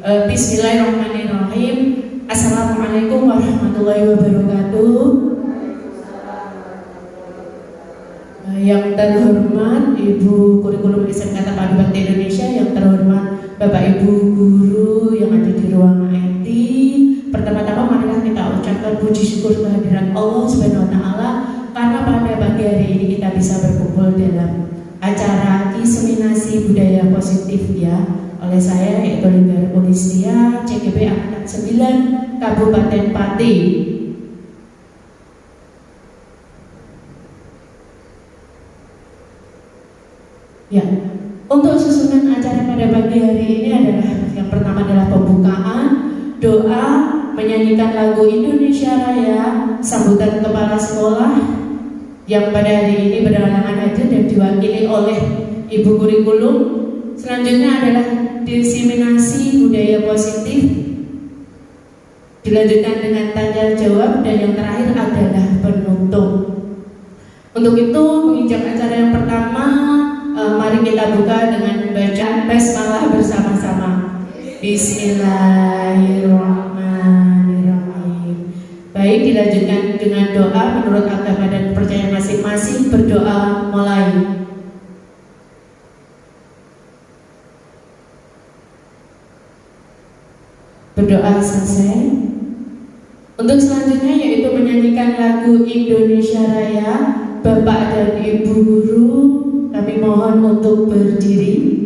Bismillahirrahmanirrahim. Assalamualaikum warahmatullahi wabarakatuh. Yang terhormat Ibu Kurikulum SMK Tapak Bakti Indonesia, yang terhormat Bapak Ibu guru yang ada di ruang IT. Pertama-tama marilah kita ucapkan puji syukur kehadiran Allah Subhanahu wa taala karena pada pagi hari ini kita bisa berkumpul dalam acara diseminasi budaya positif ya oleh saya, yaitu Linggar Kulistia, CGP Angkatan 9 Kabupaten Pati. Ya, untuk susunan acara pada pagi hari ini adalah yang pertama adalah pembukaan, doa, menyanyikan lagu Indonesia Raya, sambutan kepala sekolah yang pada hari ini berhalangan hadir dan diwakili oleh Ibu Kurikulum. Selanjutnya adalah diseminasi budaya positif, dilanjutkan dengan tanya jawab, dan yang terakhir adalah penutup. Untuk itu menginjak acara yang pertama, mari kita buka dengan baca basmalah bersama-sama. Bismillahirrahmanirrahim. Baik, dilanjutkan dengan doa menurut agama dan kepercayaan masing-masing. Berdoa mulai. Berdoa selesai. Untuk selanjutnya yaitu menyanyikan lagu Indonesia Raya. Bapak dan Ibu guru, kami mohon untuk berdiri.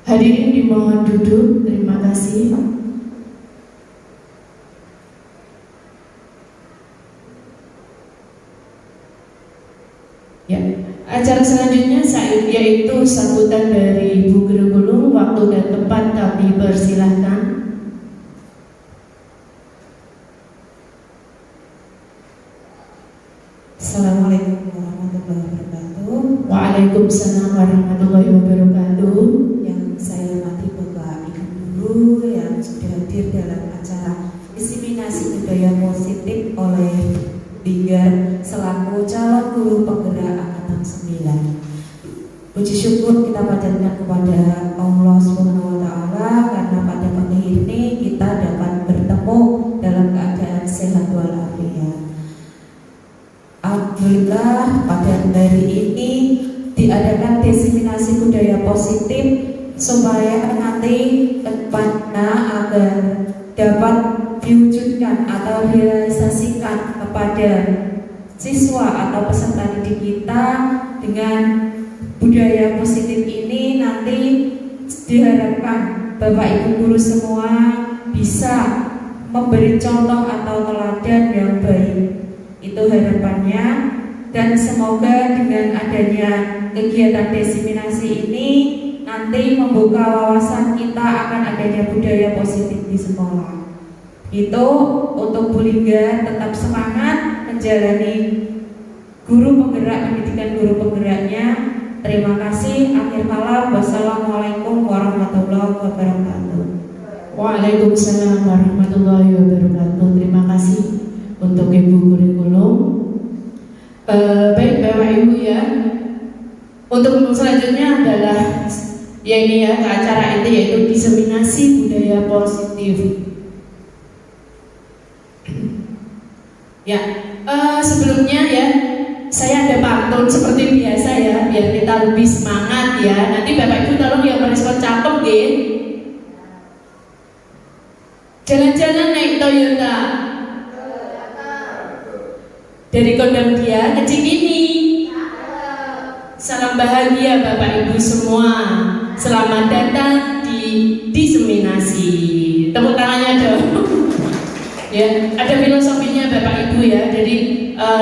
Hadirin dimohon duduk, terima kasih. Ya, acara selanjutnya yaitu sambutan dari Ibu Kurikulum. Waktu dan tempat kami persilahkan. Assalamualaikum warahmatullahi wabarakatuh. Waalaikumsalam warahmatullahi wabarakatuh. Yang saya hormati Bapak Ibu guru yang sudah hadir dalam acara diseminasi budaya positif oleh Linggar selaku calon guru penggerak Angkatan 9. Puji syukur kita panjatkan kepada Allah Subhanahu wa taala karena pada pagi ini kita dapat bertemu dalam keadaan sehat walafiat. Alhamdulillah pada hari ini diadakan diseminasi budaya positif supaya nanti kedepannya agar dapat diwujudkan atau direalisasikan kepada siswa atau peserta didik kita. Dengan budaya positif ini nanti diharapkan Bapak Ibu guru semua bisa memberi contoh atau teladan yang baik. Itu harapannya. Dan semoga dengan adanya kegiatan diseminasi ini nanti membuka wawasan kita akan adanya budaya positif di sekolah. Itu untuk Bu Lingga tetap semangat menjalani guru penggerak, pendidikan guru penggeraknya. Terima kasih. Akhir kalam, wassalamualaikum warahmatullahi wabarakatuh. Waalaikumsalam warahmatullahi wabarakatuh. Terima kasih untuk Ibu Kurikulum. Baik Bapak Ibu ya. Untuk selanjutnya adalah ya ini ya, ke acara itu yaitu diseminasi budaya positif. Ya, sebelumnya ya saya ada pantun seperti biasa ya, biar kita lebih semangat ya. Nanti Bapak Ibu tolong yang merespon cakep deh. Jalan-jalan naik Toyota dari Kodam Dia ke Cikini. Salam bahagia Bapak Ibu semua. Selamat datang di diseminasi. Tepuk tangannya dong. Ya, ada filosofinya Bapak Ibu ya. Jadi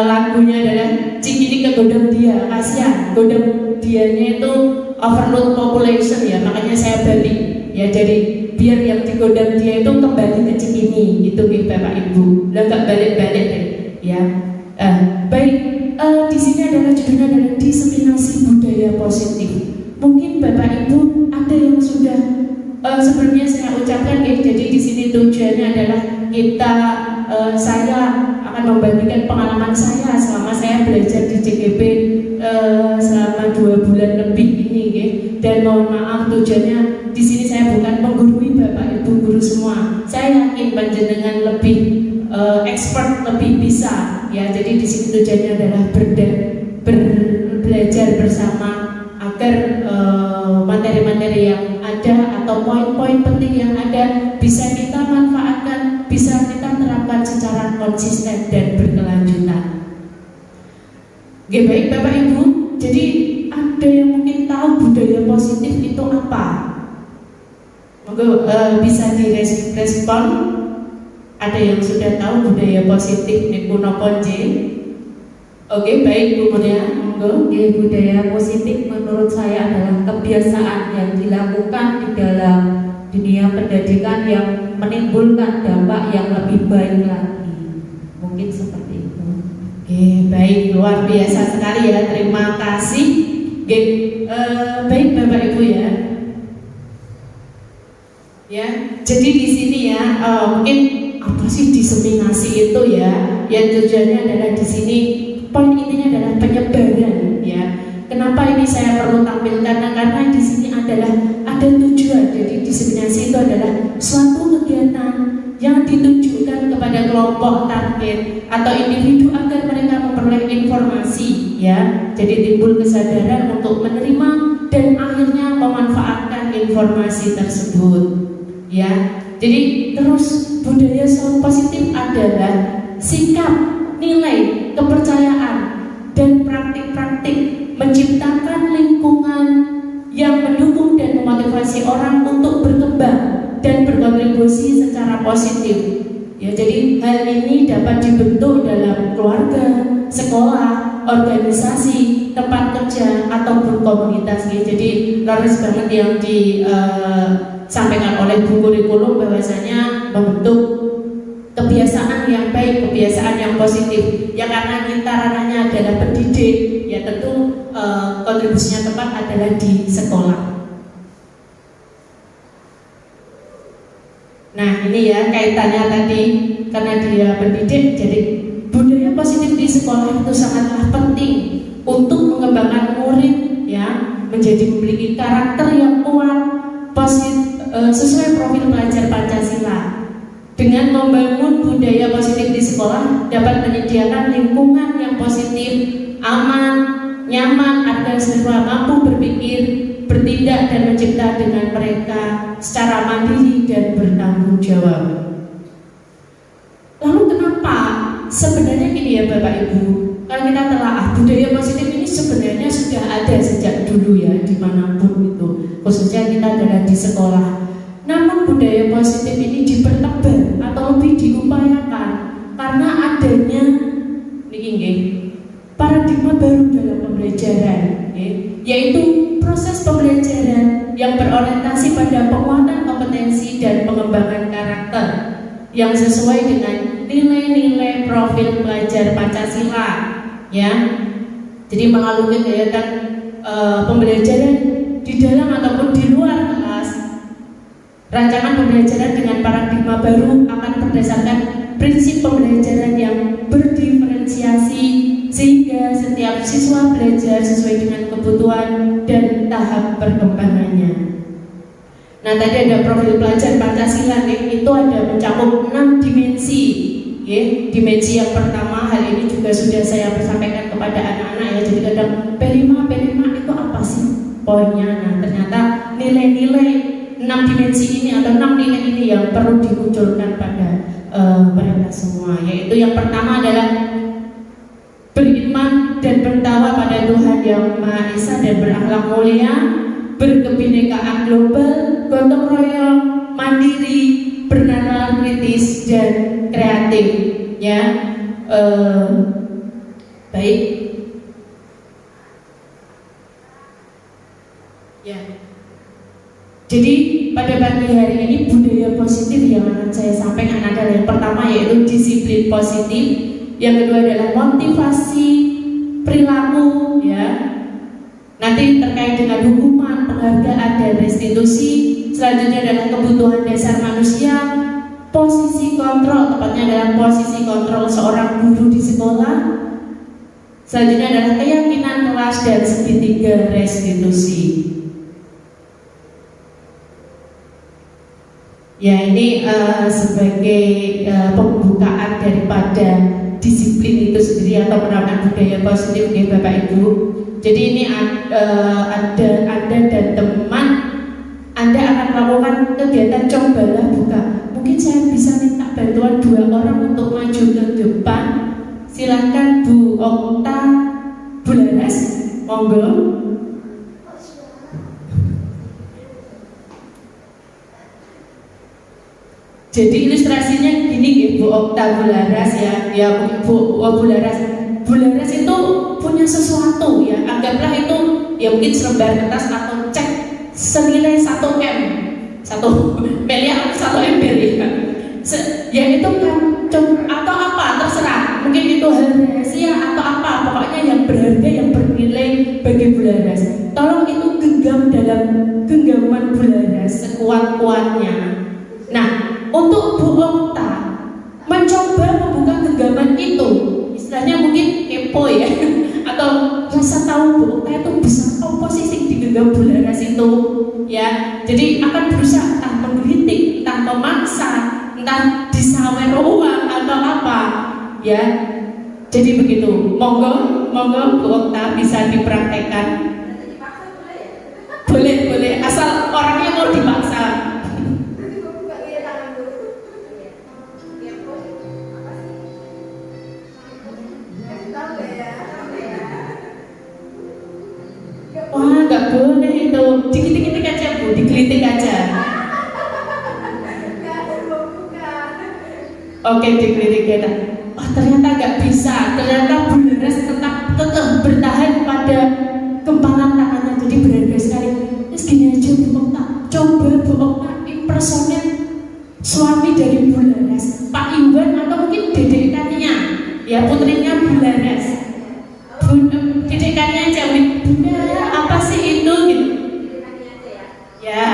lagunya adalah Cikini ke Kodam Dia. Kasihan Kodam Dianya itu overload population ya, makanya saya balik ya. Jadi biar yang di Kodam Dia itu kembali ke Cikini, itu nih Bapak Ibu. Lah nggak balik-balik deh ya. Baik, di sini adalah judulnya adalah diseminasi budaya positif. Mungkin Bapak Ibu ada yang sudah sebelumnya saya ucapkan ya. Jadi di sini tujuannya adalah saya akan membagikan pengalaman saya selama saya belajar di JGP selama 2 bulan lebih ini ya. Dan mohon maaf tujuannya di sini saya bukan menggurui Bapak Ibu guru semua. Saya yakin panjenengan lebih expert, lebih bisa ya. Jadi di sini tujuannya adalah belajar bersama agar materi-materi yang ada atau poin-poin penting yang ada bisa kita manfaatkan, bisa kita terapkan secara konsisten dan berkelanjutan. Oke, baik Bapak Ibu, jadi ada yang mungkin tahu budaya positif itu apa? Monggo bisa direspon. Ada yang sudah tahu budaya positif niku napa nggih? Oke, baik Bu Mulia, monggo. Budaya positif menurut saya adalah kebiasaan yang dilakukan di dalam dunia pendidikan yang menimbulkan dampak yang lebih baik lagi. Mungkin seperti itu. Oke, baik, luar biasa sekali ya. Terima kasih. Oke, baik Bapak Ibu ya. Ya, jadi di sini ya mungkin apa sih diseminasi itu ya? Yang tujuannya adalah di sini poin intinya adalah penyebaran ya. Kenapa ini saya perlu tampilkan? Karena di sini adalah ada tujuan. Jadi diseminasi itu adalah suatu kegiatan yang ditujukan kepada kelompok target atau individu agar mereka memperoleh informasi ya. Jadi timbul kesadaran untuk menerima dan akhirnya memanfaatkan informasi tersebut ya. Jadi terus budaya positif adalah sikap, nilai, kepercayaan dan praktik-praktik menciptakan lingkungan yang mendukung dan memotivasi orang untuk berkembang dan berkontribusi secara positif. Ya, jadi hal ini dapat dibentuk dalam keluarga, sekolah, organisasi, tempat kerja ataupun komunitas. Ya, jadi laris banget yang disampaikan oleh Bu Kurikulum bahwasanya membentuk kebiasaan yang baik, kebiasaan yang positif. Ya karena kita ranahnya adalah pendidik, ya tentu kontribusinya tepat adalah di sekolah. Nah ini ya kaitannya tadi, karena dia pendidik, jadi budaya positif di sekolah itu sangatlah penting untuk mengembangkan murid ya menjadi memiliki karakter yang kuat, sesuai profil pelajar Pancasila. Dengan membangun budaya positif di sekolah dapat menyediakan lingkungan yang positif, aman, nyaman agar siswa mampu berpikir, bertindak dan mencipta dengan mereka secara mandiri dan bertanggung jawab. Lalu kenapa? Sebenarnya gini ya Bapak Ibu, kalau kita telaah budaya positif ini sebenarnya sudah ada sejak dulu ya dimanapun itu, khususnya kita adalah di sekolah. Namun budaya positif ini dipertebar atau lebih diupayakan karena adanya paradigma baru dalam pembelajaran, yaitu proses pembelajaran yang berorientasi pada penguatan kompetensi dan pengembangan karakter yang sesuai dengan nilai-nilai profil pelajar Pancasila, ya. Jadi mengalami kegiatan pembelajaran di dalam ataupun di luar kelas. Rancangan pembelajaran dengan paradigma baru akan berdasarkan prinsip pembelajaran yang berdiferensiasi sehingga setiap siswa belajar sesuai dengan kebutuhan dan tahap perkembangannya. Nah, tadi ada profil pelajar Pancasila nih, itu ada mencakup 6 dimensi. Dimensi yang pertama, hal ini juga sudah saya sampaikan kepada anak-anak ya. Jadi kadang P5 itu apa sih poinnya? Nah, ternyata nilai-nilai 6 dimensi ini atau 6 nilai ini yang perlu dimunculkan pada mereka semua. Yaitu yang pertama adalah beriman dan bertakwa pada Tuhan Yang Maha Esa dan berakhlak mulia, berkebinekaan global, gotong royong, mandiri, bernalar kritis dan kreatif, ya. Baik, ya. Jadi pada pagi hari ini budaya positif yang akan saya sampaikan adalah yang pertama yaitu disiplin positif, yang kedua adalah motivasi perilaku, ya. Nanti terkait dengan hukuman, penghargaan dan restitusi. Selanjutnya adalah kebutuhan dasar manusia, posisi kontrol, tepatnya adalah posisi kontrol seorang guru di sekolah. Selanjutnya adalah keyakinan kelas dan segitiga restitusi. Ya, ini sebagai pembukaan daripada disiplin itu sendiri atau penerapan budaya positif nih Bapak Ibu. Jadi ini Anda dan teman Anda akan melakukan kegiatan cobalah buka. Mungkin saya bisa minta bantuan 2 orang untuk maju ke depan. Silahkan Bu Okta, Bu Laras, monggo. Jadi ilustrasinya gini ya, Bu Okta, Bu Laras ya Bu Laras. Bu Laras itu punya sesuatu ya, anggaplah itu ya mungkin selembar kertas atau cek senilai 1 M, 1 miliar atau 1 ember ya. Ya itu kan atau apa terserah, mungkin itu hal rahasia atau apa, pokoknya yang berharga yang bernilai bagi Bu Laras. Tolong itu genggam dalam genggaman Bu Laras sekuat-kuatnya. Nah, untuk Bu Okta mencoba membuka genggaman itu, istilahnya mungkin kepo ya, atau rasa tahu Bu Okta itu bisa posisi di genggam Bu Laras itu, ya. Jadi akan berusaha entah menggelitik, entah memaksa, entah disawer uang atau apa, ya. Jadi begitu. Monggo Bu Okta bisa dipraktekkan. Boleh, asal orangnya mau dipaksa. Wah, nggak boleh itu. Dikit-dikit aja Bu, digelitik aja. Oke, digelitik aja. Oh, ternyata nggak bisa. Ternyata Bu Laras tetap bertahan pada kempalan tangannya. Jadi berharga sekali. Terus gini aja Bu Okta. Coba Bu Okta impersonate suami dari Bu Laras, Pak Iwan atau mungkin dedekannya, ya putrinya Bu Laras. Dedekannya aja, Bunda, apa sih itu gitu. Ya.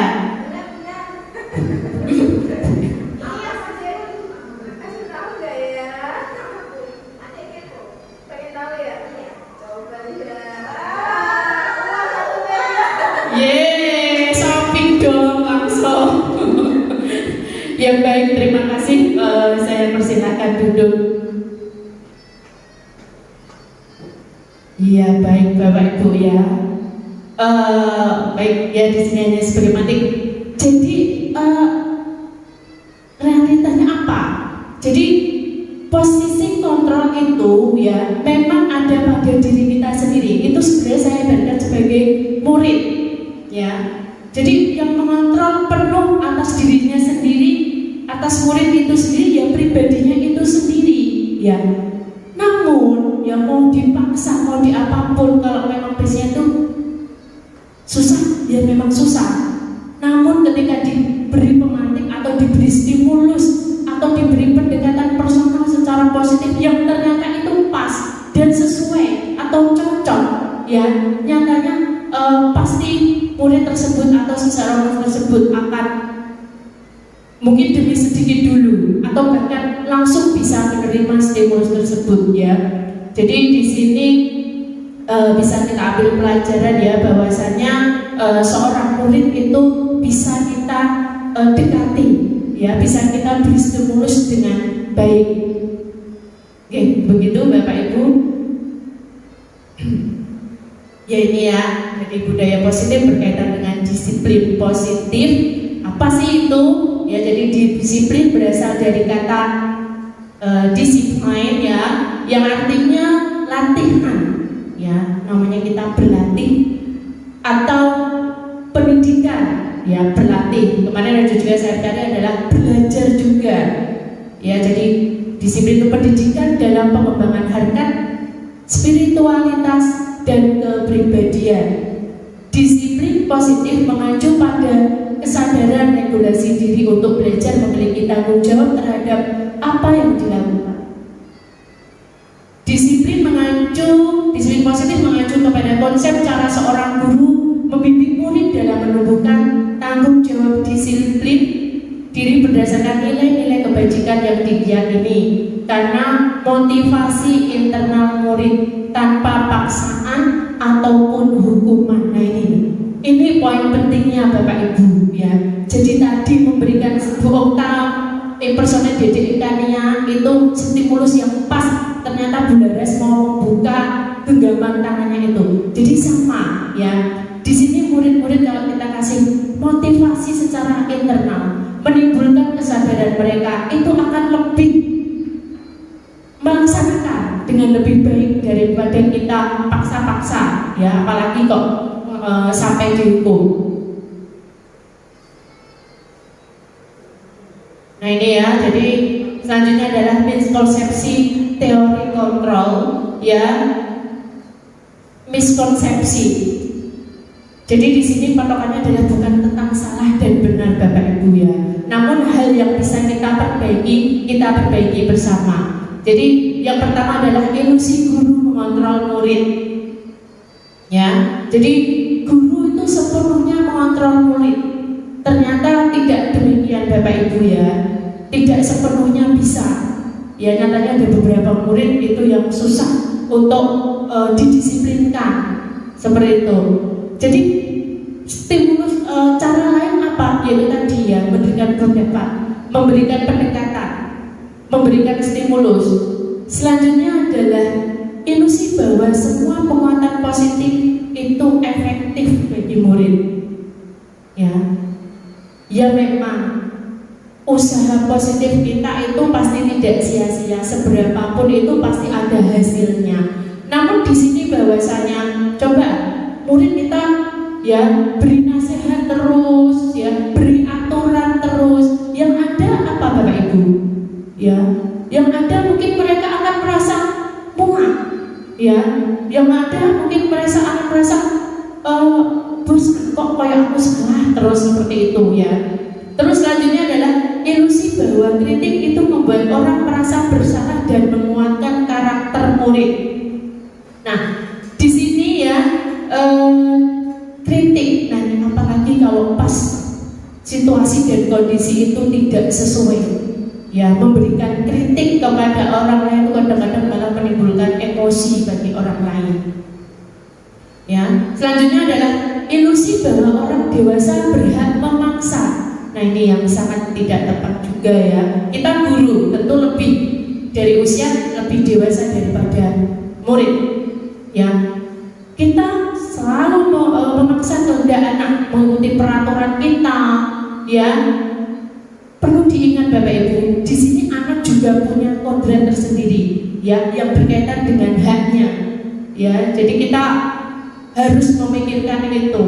Yeay, shopping dong langsung. Ya baik, terima kasih. Saya persilakan duduk. Iya baik Bapak Ibu ya. Baik ya, di sini hanya skematik. Jadi realitanya apa? Jadi posisi kontrol itu ya memang ada pada diri kita sendiri. Itu sebenarnya saya ibaratkan sebagai murid ya. Jadi yang mengontrol penuh atas dirinya sendiri, atas murid itu sendiri ya, pribadinya itu sendiri ya. Namun ya mau dipaksa, mau diapapun, kalau memang base-nya itu susah, ya memang susah. Namun ketika diberi pemantik atau diberi stimulus atau diberi pendekatan personal secara positif yang ternyata itu pas dan sesuai atau cocok, ya nyatanya pasti murid tersebut atau seseorang tersebut akan mungkin demi sedikit dulu atau bahkan langsung bisa menerima stimulus tersebut, ya. Jadi di sini bisa kita ambil pelajaran, ya, bahwasanya seorang murid itu bisa kita dekati, ya, bisa kita beri stimulus dengan baik. Oke, begitu Bapak Ibu. Ya ini ya, jadi budaya positif berkaitan dengan disiplin positif. Apa sih itu? Ya, jadi disiplin berasal dari kata disiplin, ya, yang artinya latihan, ya, namanya kita berlatih, atau pendidikan, ya, berlatih. Kemarin ada juga saya tadi adalah belajar juga, ya. Jadi disiplin itu pendidikan dalam pengembangan harkat, spiritualitas, dan kepribadian. Disiplin positif mengacu pada kesadaran regulasi diri untuk belajar memiliki tanggung jawab terhadap apa yang dilakukan. Disiplin positif mengacu kepada konsep cara seorang guru membimbing murid dalam menumbuhkan tanggung jawab disiplin diri berdasarkan nilai-nilai kebajikan yang diyakini, karena motivasi internal murid tanpa paksaan ataupun hukuman. Nah, ini poin pentingnya Bapak Ibu, ya. Jadi tadi memberikan sebuah personel didik ikania itu stimulus yang pas, ternyata Bularas mau membuka genggaman tangannya itu. Jadi sama, ya. Di sini murid-murid kalau kita kasih motivasi secara internal, menimbulkan kesadaran mereka itu akan lebih melaksanakan dengan lebih baik daripada kita paksa-paksa, ya, apalagi kok sampai dihukum. Nah ini ya, jadi selanjutnya adalah miskonsepsi teori kontrol, ya, miskonsepsi. Jadi di sini patokannya adalah bukan tentang salah dan benar Bapak Ibu, ya, namun hal yang bisa kita perbaiki bersama. Jadi yang pertama adalah ilusi guru mengontrol murid, ya. Jadi guru itu sepenuhnya mengontrol murid. Ternyata tidak demikian Bapak Ibu, ya. Tidak sepenuhnya bisa. Ya, nyatanya ada beberapa murid itu yang susah untuk didisiplinkan seperti itu. Jadi stimulus cara lain apa? Yaitu tadi, ya, memberikan pendapat, memberikan pendekatan, memberikan stimulus. Selanjutnya adalah ilusi bahwa semua penguatan positif itu efektif bagi murid, ya. Ya memang usaha positif kita itu pasti tidak sia-sia, seberapapun itu pasti ada hasilnya. Namun di sini bahwasanya coba murid kita, ya, beri nasihat terus, ya, beri aturan terus. Yang ada apa Bapak Ibu? Ya, yang ada mungkin mereka akan merasa muak, ya. Yang ada mungkin mereka akan merasa bosan, kok kayak aku salah terus seperti itu, ya. Terus selanjutnya adalah ilusi bahwa kritik itu membuat orang merasa bersalah dan menguatkan karakter murid. Nah, di sini, ya, kritik. Nah, apalagi kalau pas situasi dan kondisi itu tidak sesuai, ya, memberikan kritik kepada orang lain itu kadang-kadang malah menimbulkan emosi bagi orang lain, ya. Selanjutnya adalah ilusi bahwa orang dewasa berhak memaksa. Nah, ini yang sangat tidak tepat juga, ya. Kita guru tentu lebih dari usia lebih dewasa daripada murid, ya. Kita selalu memaksa kehendak anak mengikuti peraturan kita, ya. Perlu diingat Bapak Ibu, di sini anak juga punya kodrat tersendiri, ya, yang berkaitan dengan haknya, ya. Jadi kita harus memikirkan itu,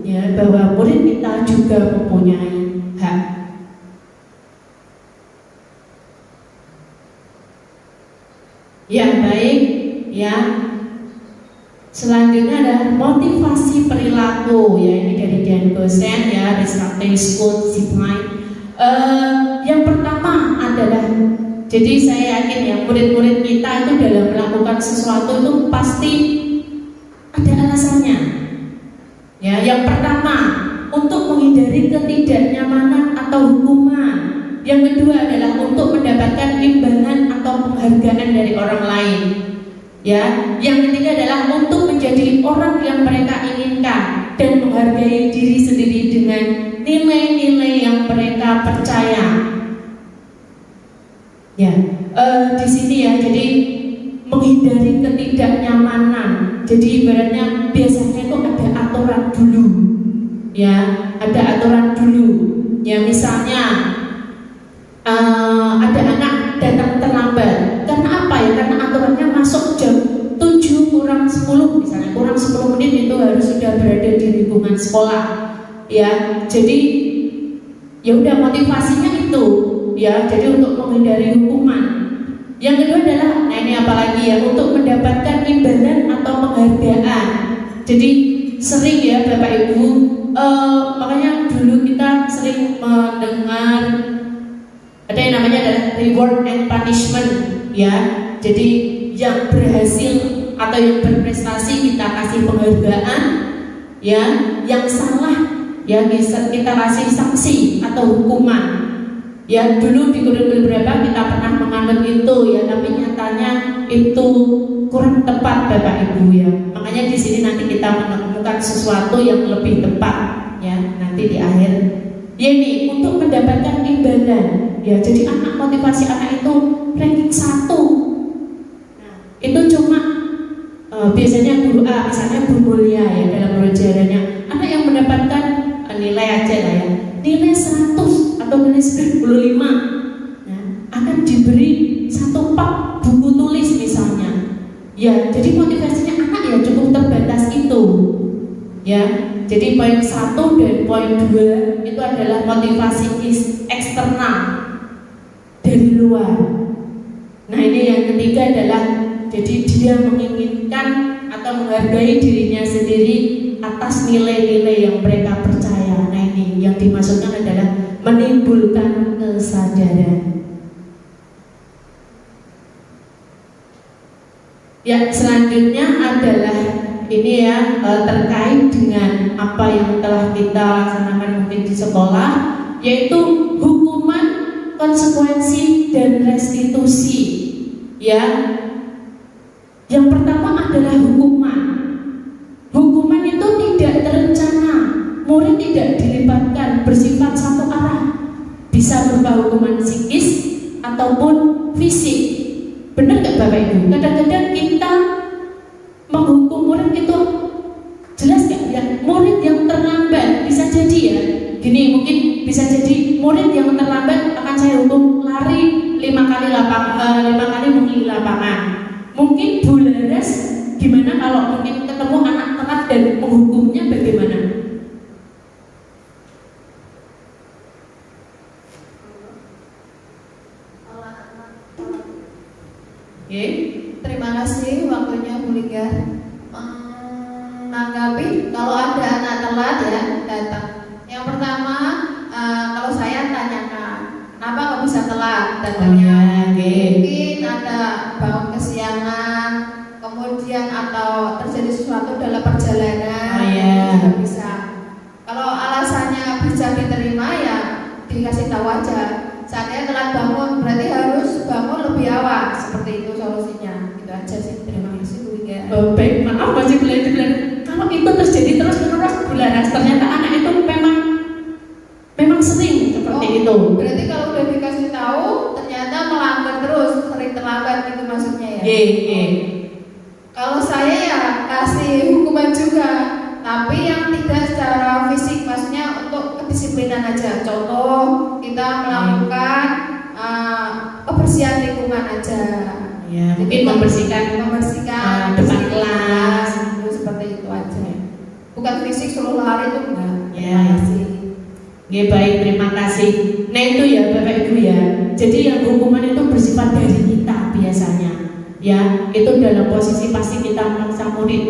ya, bahwa murid kita juga mempunyai hak. Ya, baik, ya. Selanjutnya ada motivasi perilaku, ya ini dari Dan Gosen ya, Restructuring School Discipline. Yang pertama adalah, jadi saya yakin ya murid-murid kita itu dalam melakukan sesuatu itu pasti ada alasannya. Ya, yang pertama untuk menghindari ketidaknyamanan atau hukuman. Yang kedua adalah untuk mendapatkan imbalan atau penghargaan dari orang lain. Ya, yang ketiga adalah untuk menjadi orang yang mereka inginkan dan menghargai diri sendiri dengan nilai-nilai yang mereka percaya. Ya, di sini ya, jadi menghindari ketidaknyamanan. Jadi ibaratnya biasanya itu ada aturan dulu, ya, ada aturan dulu. Ya misalnya ada anak datang terlambat. Karena apa ya? Karena aturannya masuk jam 7 kurang 10 misalnya, kurang 10 menit itu harus sudah berada di lingkungan sekolah. Ya, jadi ya udah motivasinya itu, ya, jadi untuk menghindari hukuman. Yang kedua adalah, nah ini apalagi ya, untuk mendapatkan imbalan atau penghargaan. Jadi sering ya Bapak Ibu, makanya dulu kita sering mendengar ada yang namanya adalah reward and punishment, ya. Jadi yang berhasil atau yang berprestasi kita kasih penghargaan, ya. Yang salah ya kita kasih sanksi atau hukuman. Ya dulu di kurikulum berapa kita pernah menganut itu ya, tapi nyatanya itu kurang tepat Bapak Ibu ya. Makanya di sini nanti kita menemukan sesuatu yang lebih tepat ya nanti di akhir. Ya ini untuk mendapatkan imbalan ya, jadi motivasi anak itu ranking 1. Nah, itu cuma biasanya guru A, misalnya Bu Mulia ya dalam pelajarannya, anak yang mendapatkan nilai aja lah ya, nilai 100 atau nilai 95, nah, akan diberi 1 pak buku tulis misalnya. Ya, jadi motivasinya anak ya cukup terbatas itu. Ya, jadi poin 1 dan poin 2 itu adalah motivasi eksternal dari luar. Nah, ini yang ketiga adalah jadi dia menginginkan atau menghargai dirinya sendiri atas nilai-nilai yang mereka percaya. Nah, ini yang dimaksudkan adalah menimbulkan kesadaran. Ya, selanjutnya adalah ini ya terkait dengan apa yang telah kita laksanakan mungkin di sekolah, yaitu hukuman, konsekuensi dan restitusi. Ya, yang pertama adalah hukuman. Hukuman itu tidak terencana, murid tidak dilibatkan, bersifat satu arah, bisa berupa hukuman psikis ataupun fisik. Benar nggak Bapak Ibu? Kadang-kadang kita menghukum murid itu jelas nggak ya? Murid yang terlambat bisa jadi ya, gini mungkin bisa jadi murid yang terlambat akan saya hukum lari 5 kali mengelilingi lapangan. Mungkin Bu Laras gimana kalau mungkin ketemu anak telat dan menghukumnya bagaimana? Terima kasih waktunya Bu Linggar. Menanggapi kalau ada anak telat ya datang. Yang pertama kalau saya tanyakan kenapa kok bisa telat datangnya? Mungkin ada bangun kesiangan, kemudian atau terjadi sesuatu dalam perjalanan, juga bisa. Kalau alasannya bisa diterima ya dikasih tahu aja. Saatnya telat bangun berarti harus bangun lebih awal, seperti itu solusinya. Itu aja sih. Terima kasih Bu Linggar. Baik, maaf masih belajar. Kalau itu terjadi terus-menerus Bu Laras, ternyata anak itu memang sering seperti itu. Berarti kalau udah dikasih tahu ternyata melanggar terus, sering terlambat gitu maksudnya ya. Kalau saya ya kasih hukuman juga, tapi yang tidak secara fisik, maksudnya untuk kedisiplinan aja. Contoh kita melakukan kebersihan lingkungan aja. Ya, mungkin membersihkan depan kelas, itu seperti itu aja. Bukan fisik seluruh hari itu enggak. Ya, baik, terima kasih. Nah itu ya Bapak Ibu ya. Jadi yang hukuman itu bersifat dari kita biasanya. ya itu dalam posisi pasti kita memaksa murid.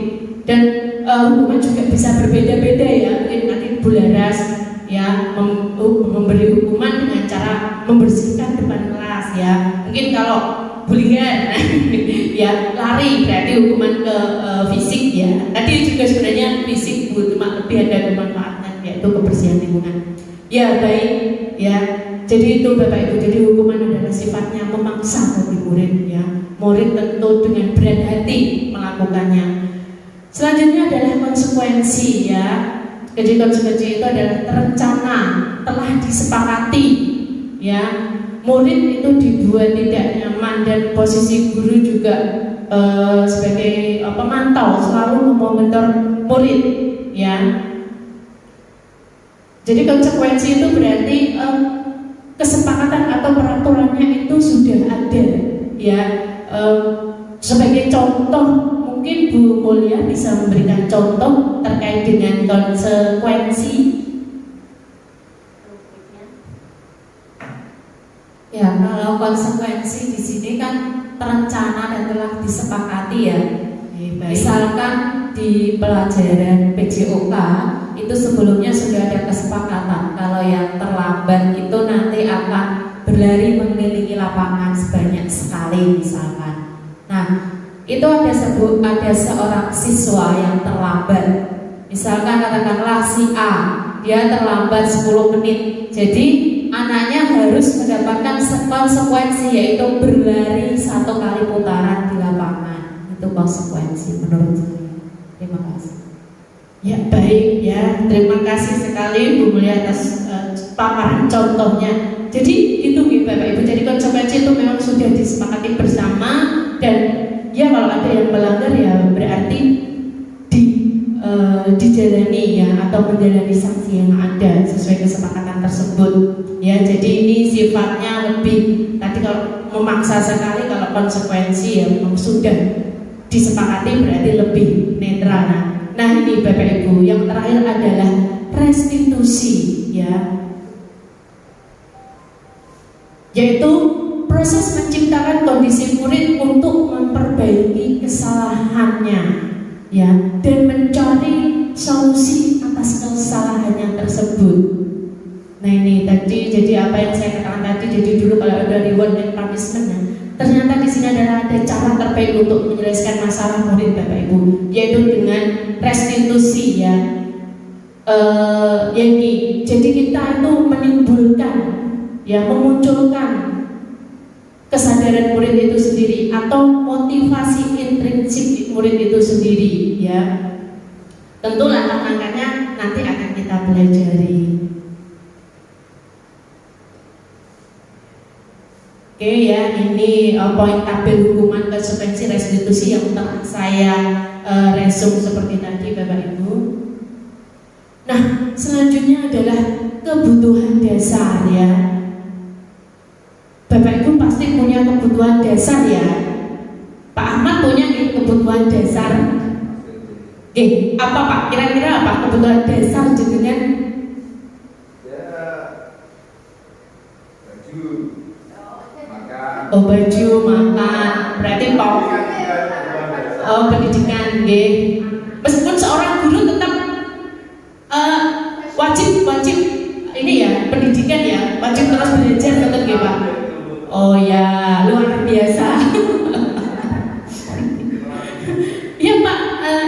Dan hukuman juga bisa berbeda-beda ya, mungkin nanti Bu Laras ya memberi hukuman dengan cara membersihkan depan kelas ya, mungkin kalau bulingan ya lari berarti hukuman ke fisik ya. Tadi juga sebenarnya fisik Bu, cuma lebih ada kemanfaatan yaitu kebersihan lingkungan. Ya baik ya. Jadi itu Bapak Ibu, jadi hukuman adalah sifatnya memaksa bagi murid ya. Murid tentu dengan berat hati melakukannya. Selanjutnya adalah konsekuensi ya. Jadi konsekuensi itu adalah terencana, telah disepakati ya. Murid itu dibuat tidak nyaman dan posisi guru juga sebagai pemantau selalu memonitor murid ya. Jadi konsekuensi itu berarti kesepakatan atau peraturannya itu sudah ada ya. Sebagai contoh mungkin Bu Mulia bisa memberikan contoh terkait dengan konsekuensi. Ya, kalau konsekuensi di sini kan terencana dan telah disepakati ya. Misalkan di pelajaran PJOK itu sebelumnya sudah ada kesepakatan kalau yang terlambat itu nanti akan berlari mengelilingi lapangan sebanyak sekali misalkan. Nah, itu ada seorang siswa yang terlambat. Misalkan katakanlah si A, dia terlambat 10 menit. Jadi anaknya harus mendapatkan konsekuensi yaitu berlari 1 kali putaran di lapangan. Itu konsekuensi menurut saya. Terima kasih. Ya baik ya, terima kasih sekali Bu Mulia atas paparan contohnya. Jadi itu Bapak Ibu, jadi konsekuensi itu memang sudah disepakati bersama dan ya kalau ada yang melanggar ya berarti dijalani ya atau menjalani sanksi yang ada sesuai kesepakatan tersebut ya. Jadi ini sifatnya lebih tadi kalau memaksa sekali, kalau konsekuensi ya memang sudah disepakati berarti lebih netral. Nah ini Bapak Ibu, yang terakhir adalah restitusi ya, yaitu proses menciptakan kondisi murid untuk memperbaiki kesalahannya ya dan mencari solusi atas kesalahannya tersebut. Nah ini tadi jadi apa yang saya katakan tadi, jadi dulu kalau ada reward and punishment ya, ternyata di sini adalah ada cara terbaik untuk menyelesaikan masalah murid Bapak Ibu, yaitu dengan restitusi ya. Jadi kita itu menimbulkan ya, memunculkan kesadaran murid itu sendiri atau motivasi intrinsik murid itu sendiri ya. Tentu langkah-langkahnya nanti akan kita pelajari. Oke ya, ini poin tabel hukuman konsekuensi restitusi yang telah saya resum seperti tadi Bapak Ibu. Nah, selanjutnya adalah kebutuhan dasar ya. Bapak Ibu pasti punya kebutuhan dasar ya. Pak Ahmad punya kebutuhan dasar. Apa Pak? Kira-kira apa kebutuhan dasar jenengan? Oh baju, makan, berarti pendidikan, meskipun seorang guru tetap wajib ini ya, pendidikan ya, wajib terus belajar tetap Pak. Oh ya, luar biasa. Ya Pak,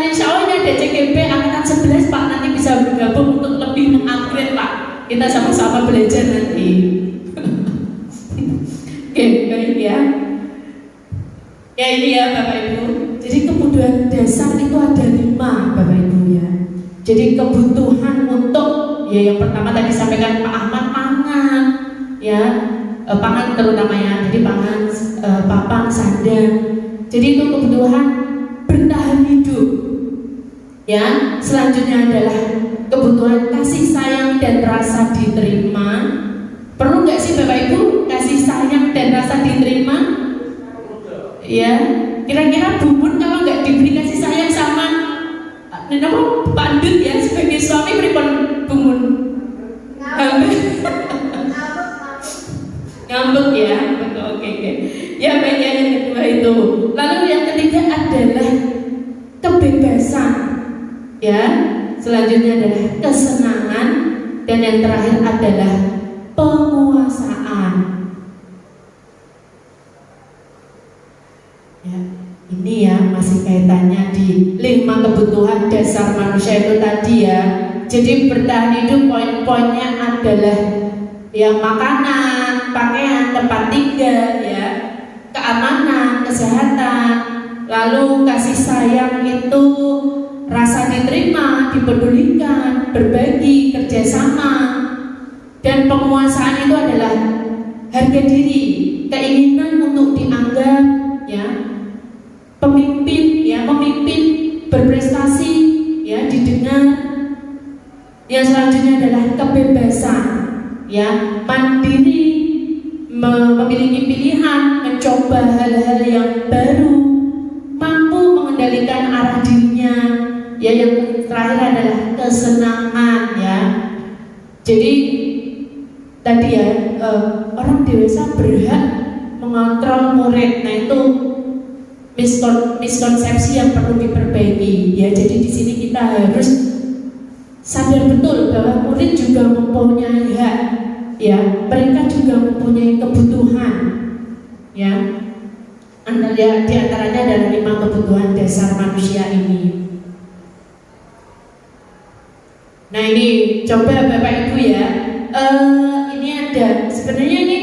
insya Allah ini ada CGP angkatan 11 Pak, nanti bisa bergabung untuk lebih mengupgrade Pak. Kita sama-sama belajar nanti. Oke, baik ya. Ya ini ya Bapak Ibu. Jadi kebutuhan dasar itu ada 5 Bapak Ibu ya. Jadi kebutuhan untuk ya yang pertama tadi sampaikan Pak Ahmad, pangan ya, pangan terutama ya. Jadi pangan, papan, sandang. Jadi itu kebutuhan bertahan hidup. Ya, selanjutnya adalah kebutuhan kasih sayang dan rasa diterima. Perlu nggak sih Bapak Ibu kasih sayang dan rasa diterima? Ya, kira-kira Bubun kalau nggak diberi kasih sayang sama Pak Dut ya sebagai suami pripun Bubun? Ngambek ya, oke. Ya baik ya, yang kedua itu. Lalu adalah kebebasan, ya. Selanjutnya adalah kesenangan, dan yang terakhir adalah penguasaan. Ya, ini ya masih kaitannya di 5 kebutuhan dasar manusia itu tadi ya. Jadi bertahan hidup poin-poinnya adalah yang makanan, pakaian, tempat tinggal, ya, keamanan, kesehatan, lalu kasih sayang itu rasa diterima, dipedulikan, berbagi, kerjasama, dan penguasaan itu adalah harga diri, keinginan untuk dianggap, ya, pemimpin, ya, memimpin, berprestasi, ya, didengar. Yang selanjutnya adalah kebebasan, ya, mandiri, memiliki pilihan, mencoba hal-hal yang baru, mampu mengendalikan arah dirinya. Ya, yang terakhir adalah kesenangan, ya. Jadi tadi ya, orang dewasa berhak mengontrol murid. Nah, itu miskonsepsi yang perlu diperbaiki, ya. Jadi di sini kita harus sadar betul bahwa murid juga mempunyai hak, ya. Mereka juga mempunyai kebutuhan, ya. Di antaranya adalah 5 kebutuhan dasar manusia ini. Nah, ini coba Bapak Ibu ya, ini ada sebenarnya ini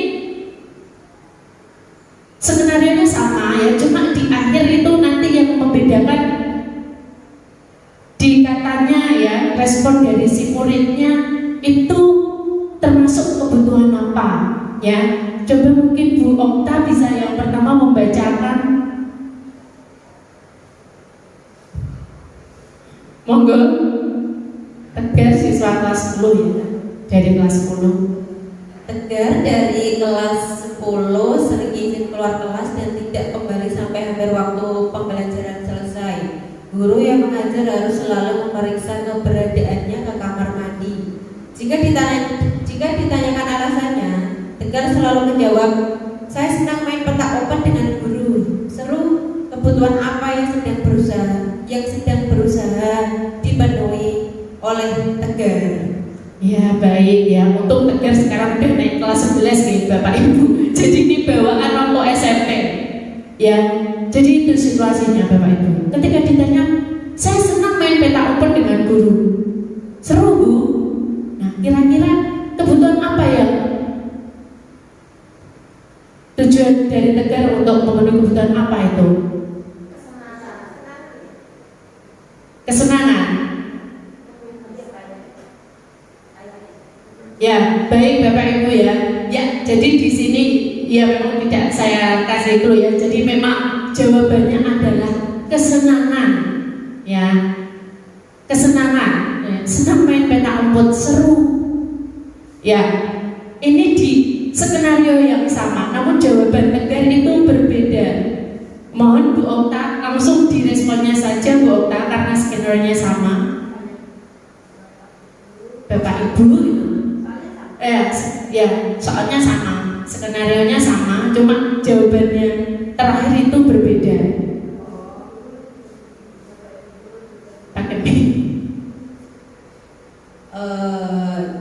skenario-nya sama ya, cuma di akhir itu nanti yang membedakan di katanya ya, respon dari si muridnya itu termasuk kebutuhan apa ya. Coba mungkin Bu Okta bisa yang pertama membacakan, monggo. Tegar siswa kelas 10 ya, dari kelas 10. Tegar dari kelas 10 sering izin keluar kelas dan tidak kembali sampai hampir waktu pembelajaran selesai. Guru yang mengajar harus selalu memeriksa keberadaannya ke kamar mandi. Jika ditanyakan alasannya, Tegar selalu menjawab, "Saya senang main petak umpet dengan guru." Seru, kebutuhan apa yang sedang berusaha dipenuhi oleh Tegar? Ya, baik ya. Untuk Tegar sekarang udah naik kelas 11 nih Bapak Ibu. Jadi ini bawaan waktu SMP. Ya, jadi itu situasinya Bapak Ibu. Ketika ditanya, "Saya senang main petak umpet dengan guru." Seru, Bu. Nah, kira-kira kebutuhan apa ya? Tujuan dari Tegar untuk memenuhi kebutuhan apa itu? Kesenangan. Ya, baik Bapak Ibu ya. Ya, jadi di sini ya memang tidak saya kasih dulu ya. Jadi memang jawabannya adalah kesenangan. Ya. Kesenangan. Ya. Senang main petak umpet, seru. Ya. Ini di skenario yang sama, namun jawaban Tegar itu berbeda. Mohon Bu Okta langsung diresponnya saja Bu Okta, karena skenario-nya sama. Bapak Ibu ya, soalnya sama, skenario-nya sama, cuma jawabannya terakhir itu berbeda. Pakai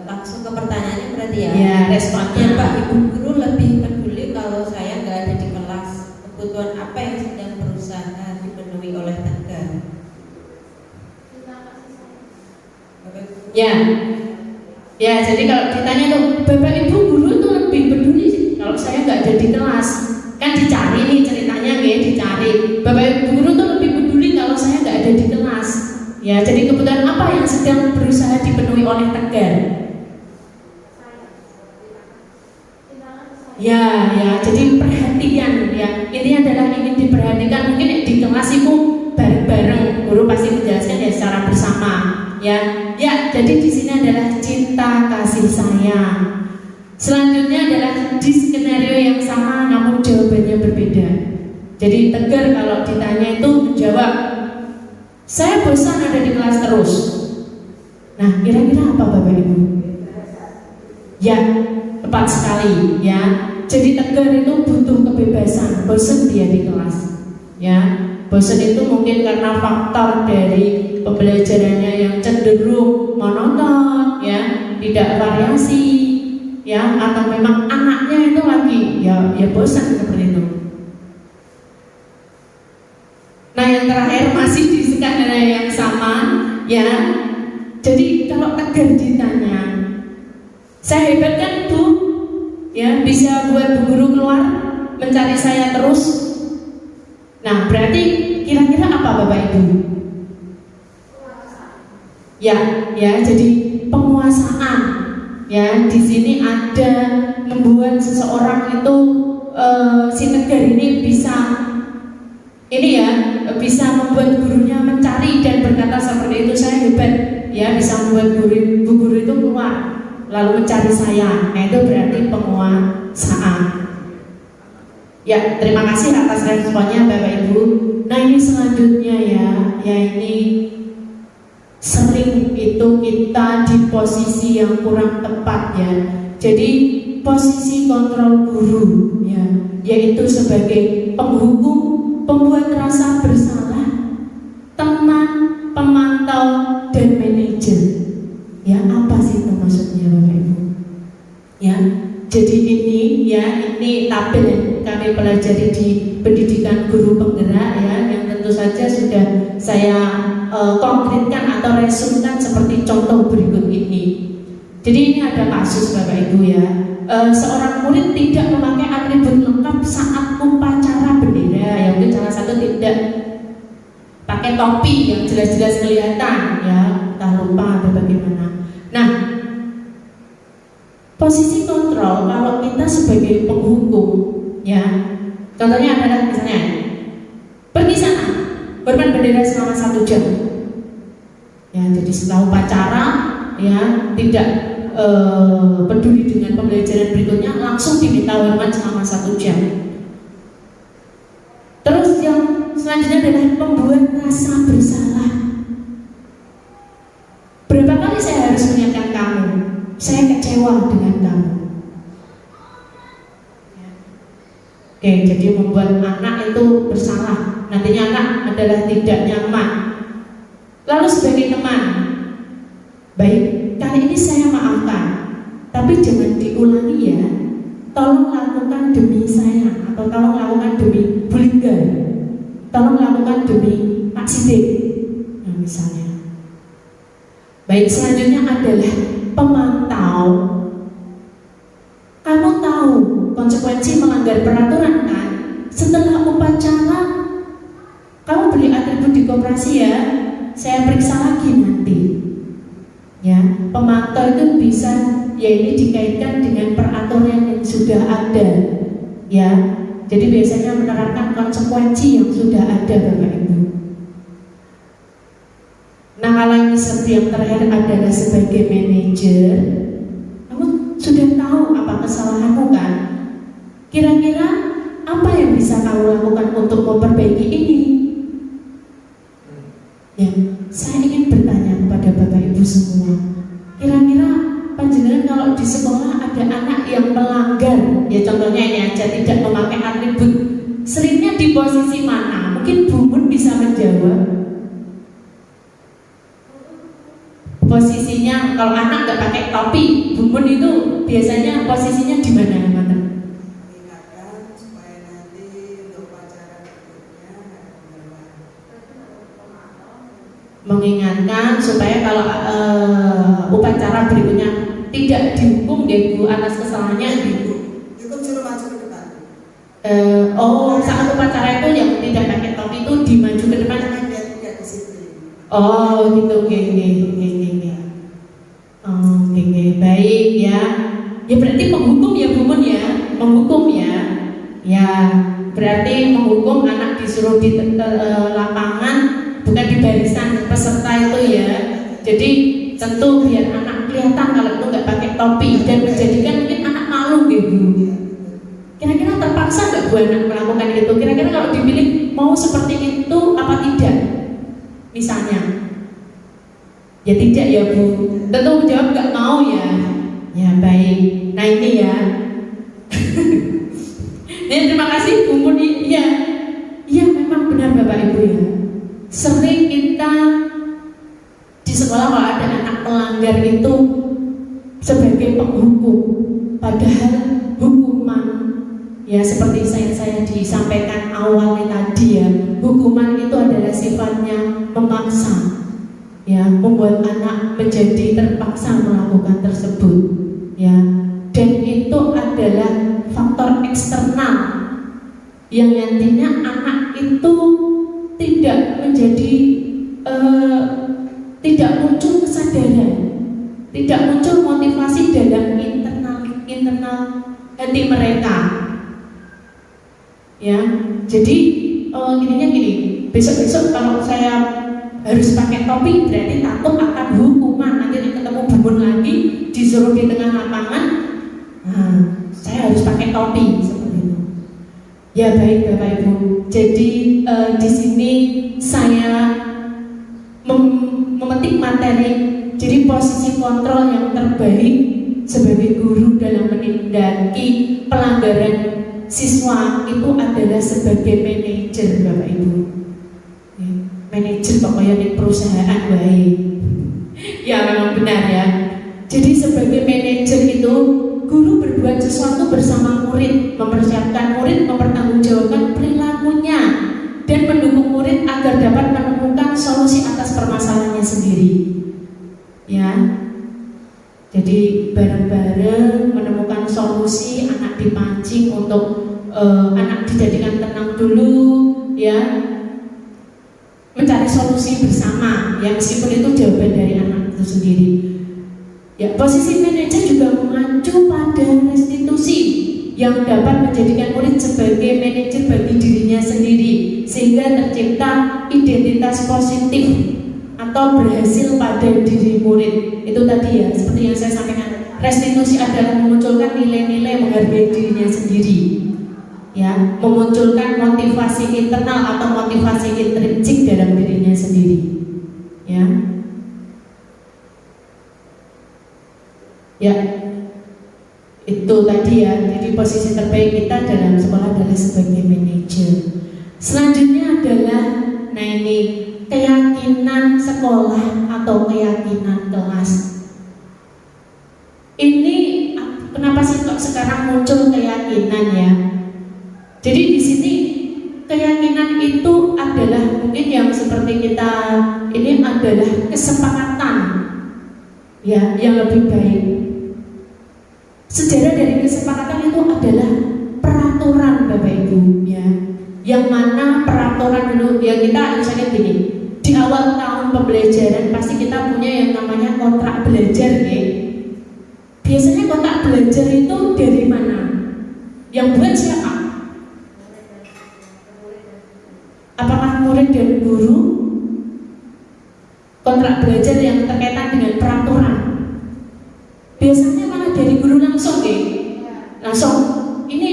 langsung ke pertanyaannya berarti ya? Ya, responnya. Ya, Pak, Ibu guru lebih peduli kalau saya nggak ada di kelas. Kebutuhan apa yang sedang berusaha dipenuhi oleh Tegar? Ya, jadi kalau ditanya tuh, Bapak Ibu guru itu lebih peduli kalau saya nggak ada di kelas. Kan dicari nih ceritanya, dicari. Bapak Ibu guru tuh lebih peduli kalau saya nggak ada di kelas. Ya, jadi kebutuhan apa yang sedang berusaha dipenuhi oleh Tegar? Ya, jadi perhatian ya. Ini adalah ingin diperhatikan. Mungkin di kelas itu bareng-bareng, guru pasti menjelaskan ya secara bersama. Ya, jadi di sini adalah cinta kasih sayang. Selanjutnya adalah di skenario yang sama namun jawabannya berbeda. Jadi Tegar kalau ditanya itu menjawab, "Saya bosan ada di kelas terus." Nah, kira-kira apa Bapak Ibu? Ya, tepat sekali ya. Jadi Tegar itu butuh kebebasan, bosan dia di kelas. ya. Bosan itu mungkin karena faktor dari pembelajarannya yang cenderung monoton, ya, tidak variasi, ya, atau memang anaknya itu lagi ya bosan seperti itu. Nah, yang terakhir masih di skala yang sama, ya. Jadi kalau tegar ditanya, saya hebat kan Bu? Ya, bisa buat Bu Guru keluar mencari saya terus. Nah, berarti kira-kira apa Bapak Ibu? Ya, jadi penguasaan. Ya, di sini ada membuat seseorang itu si tegar ini bisa bisa membuat gurunya mencari dan berkata seperti itu, saya hebat, ya, bisa membuat Bu Guru itu keluar lalu mencari saya. Nah, itu berarti penguasaan. Ya, terima kasih atas responnya Bapak Ibu. Nah, ini selanjutnya ya ini sering itu kita di posisi yang kurang tepat, ya. Jadi posisi kontrol guru, ya, yaitu sebagai penghukum, pembuat rasa bersalah, teman, pemantau, dan manajer. Ya, apa sih itu maksudnya Bapak Ibu? Ya, jadi ini tabel yang kami pelajari di pendidikan guru penggerak, ya, yang tentu saja sudah saya konkretkan atau resumkan seperti contoh berikut ini. Jadi ini ada kasus Bapak Ibu, ya. Seorang murid tidak memakai atribut lengkap saat upacara bendera, ya, mungkin salah satu tidak pakai topi yang jelas-jelas kelihatan, ya, entah lupa atau bagaimana. Nah, posisi kontrol kalau kita sebagai penghukum, ya, contohnya adalah misalnya pergi sana, hormat bendera selama 1 jam, ya. Jadi setelah upacara, ya, tidak peduli dengan pembelajaran berikutnya, langsung diminta hormat selama 1 jam. Terus yang selanjutnya adalah membuat rasa bersalah. Berapa kali saya harus mengingatkan kamu, saya kecewa dengan kamu. Oke, jadi membuat anak itu bersalah, nantinya anak adalah tidak nyaman. Lalu sebagai teman, baik, kali ini saya maafkan, tapi jangan diulangi, ya. Tolong lakukan demi saya, atau tolong lakukan demi Bu Lingga, tolong lakukan demi Pak Sidik, nah, misalnya. Baik, selanjutnya adalah pemantau. Kamu tahu konsekuensi melanggar peraturan, kan? Setelah upacara kamu beli atribut di koperasi, ya, saya periksa lagi nanti, ya. Pemantau itu bisa, ya, ini dikaitkan dengan peraturan yang sudah ada, ya. Jadi biasanya menerapkan konsekuensi yang sudah ada Bapak Ibu. Nah, kalau ini yang terakhir adalah sebagai manajer, kamu sudah tahu apa kesalahanmu, kan? Kira-kira apa yang bisa kamu lakukan untuk memperbaiki ini? Ya, saya ingin bertanya kepada Bapak Ibu semua, kira-kira panjenengan kalau di sekolah ada anak yang melanggar, ya, contohnya ini aja, tidak memakai atribut, seringnya di posisi mana? Mungkin Bu Mun bisa menjawab. Posisinya kalau anak nggak pakai topi, Bu Mun itu biasanya posisinya di mana, teman-teman? Mengingatkan supaya nanti untuk upacara berikutnya mengingatkan supaya kalau upacara berikutnya tidak dihukum, deh Bu, atas kesalahannya gitu. cukup suruh maju ke depan. Saat upacara itu yang tidak pakai topi itu dimaju ke depan. Jangan dia tidak disiplin. Oh, gitu, oke. Baik, ya. Ya, berarti menghukum, ya, Bu Mun, ya, menghukum, ya. Ya, berarti menghukum anak disuruh di lapangan, bukan di barisan peserta itu, ya. Jadi tentu biar anak kelihatan kalau itu nggak pakai topi dan menjadikan mungkin anak malu, gitu. Kira-kira terpaksa nggak Bu anak melakukan itu? Kira-kira kalau dipilih mau seperti itu apa tidak? Misalnya, ya tidak, ya Bu. Tentu jawab nggak mau, ya. Ya, baik. Nah, ini, ya. Terima kasih Bu Mun. Iya, memang sering kita di sekolah kalau ada anak melanggar itu sebagai penghukum, padahal hukuman ya seperti saya disampaikan awalnya tadi ya, hukuman itu adalah sifatnya memaksa ya, membuat anak menjadi terpaksa melakukan tersebut ya, dan itu adalah faktor eksternal yang nantinya anak itu tidak menjadi tidak muncul kesadaran, tidak muncul motivasi dalam internal hati mereka ya. Jadi gini, besok kalau saya harus pakai topi berarti takut akan hukuman, nanti ketemu bumbun lagi disuruh di tengah lapangan, nah, saya harus pakai topi seperti itu. Ya baik Bapak Ibu, jadi di sini saya memetik materi. Jadi posisi kontrol yang terbaik sebagai guru dalam menindaki pelanggaran siswa itu adalah sebagai manajer Bapak Ibu. Manajer pokoknya di perusahaan baik. Ya memang benar ya. Jadi sebagai manajer itu guru berbuat sesuatu bersama murid, mempersiapkan murid, mempertanggungjawabkan perilakunya, dan mendukung murid agar dapat menemukan solusi atas permasalahannya sendiri. Ya, jadi bareng-bareng menemukan solusi, anak dipancing untuk anak dijadikan tenang dulu, ya, mencari solusi bersama, ya meskipun itu jawaban dari anak itu sendiri. Ya, posisi manajer juga mengacu pada restitusi yang dapat menjadikan murid sebagai manajer bagi dirinya sendiri, sehingga tercipta identitas positif atau berhasil pada diri murid. Itu tadi ya, seperti yang saya sampaikan, restitusi adalah memunculkan nilai-nilai menghargai dirinya sendiri, ya, memunculkan motivasi internal atau motivasi intrinsik dalam dirinya sendiri, ya. Ya, itu tadi ya. Jadi posisi terbaik kita dalam sekolah adalah sebagai manajer. Selanjutnya adalah, nah ini, keyakinan sekolah atau keyakinan kelas. Ini kenapa sih kok sekarang muncul keyakinan ya? Jadi di sini keyakinan itu adalah mungkin yang seperti kita ini adalah kesepakatan ya yang lebih baik. Sejarah dari kesepakatan itu adalah peraturan Bapak Ibu ya. Yang mana peraturan dulu ya, kita misalnya gini, di awal tahun pembelajaran pasti kita punya yang namanya kontrak belajar ya. Biasanya kontrak belajar itu dari mana? Yang buat siapa? Apakah murid dan guru? Kontrak belajar yang terkaitan dengan peraturan biasanya mana dari guru langsung ya? Langsung ini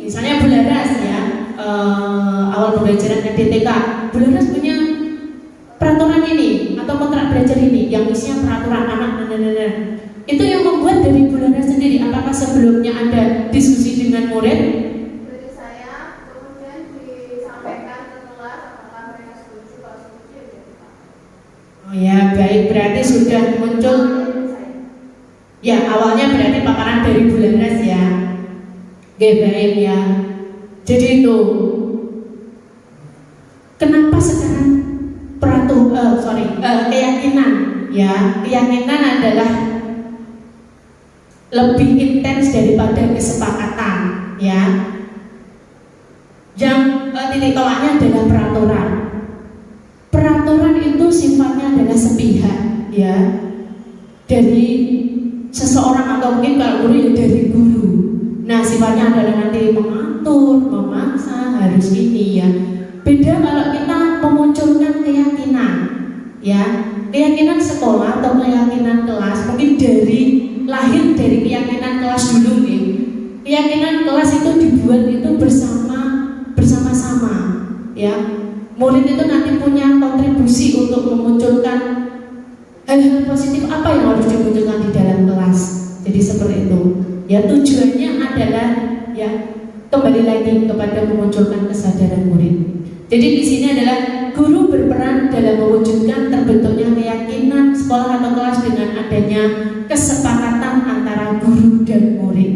misalnya Bularas ya, awal pembelajaran DTK, Bularas punya peraturan ini atau kontrak belajar ini yang isinya peraturan anak itu yang membuat dari Bularas sendiri. Apakah sebelumnya ada diskusi dengan murid? Dari saya kemudian disampaikan ke kelas apakah mereka setuju, kalau setuju ya. Oh ya baik, berarti sudah muncul ya, awalnya berarti paparan dari Bularas ya. Oke baik ya. Jadi itu kenapa sekarang keyakinan ya, keyakinan adalah lebih intens daripada kesepakatan ya. Yang titik tolaknya adalah peraturan. Peraturan itu sifatnya adalah sepihak ya, dari seseorang atau mungkin kalau guru ya dari guru. Nah sifatnya adalah nanti mengatur, memaksa, harus ini ya. Beda kalau kita memunculkan keyakinan ya, keyakinan sekolah atau keyakinan kelas, mungkin lahir dari keyakinan kelas dulu nih. Keyakinan kelas itu dibuat itu bersama-sama ya. Murid itu nanti punya kontribusi untuk memunculkan hal-hal positif apa yang harus dimunculkan di dalam kelas. Jadi seperti itu. Ya tujuannya adalah ya kembali lagi kepada memunculkan kesadaran murid. Jadi di sini adalah guru berperan dalam mewujudkan terbentuknya keyakinan sekolah atau kelas dengan adanya kesepakatan antara guru dan murid.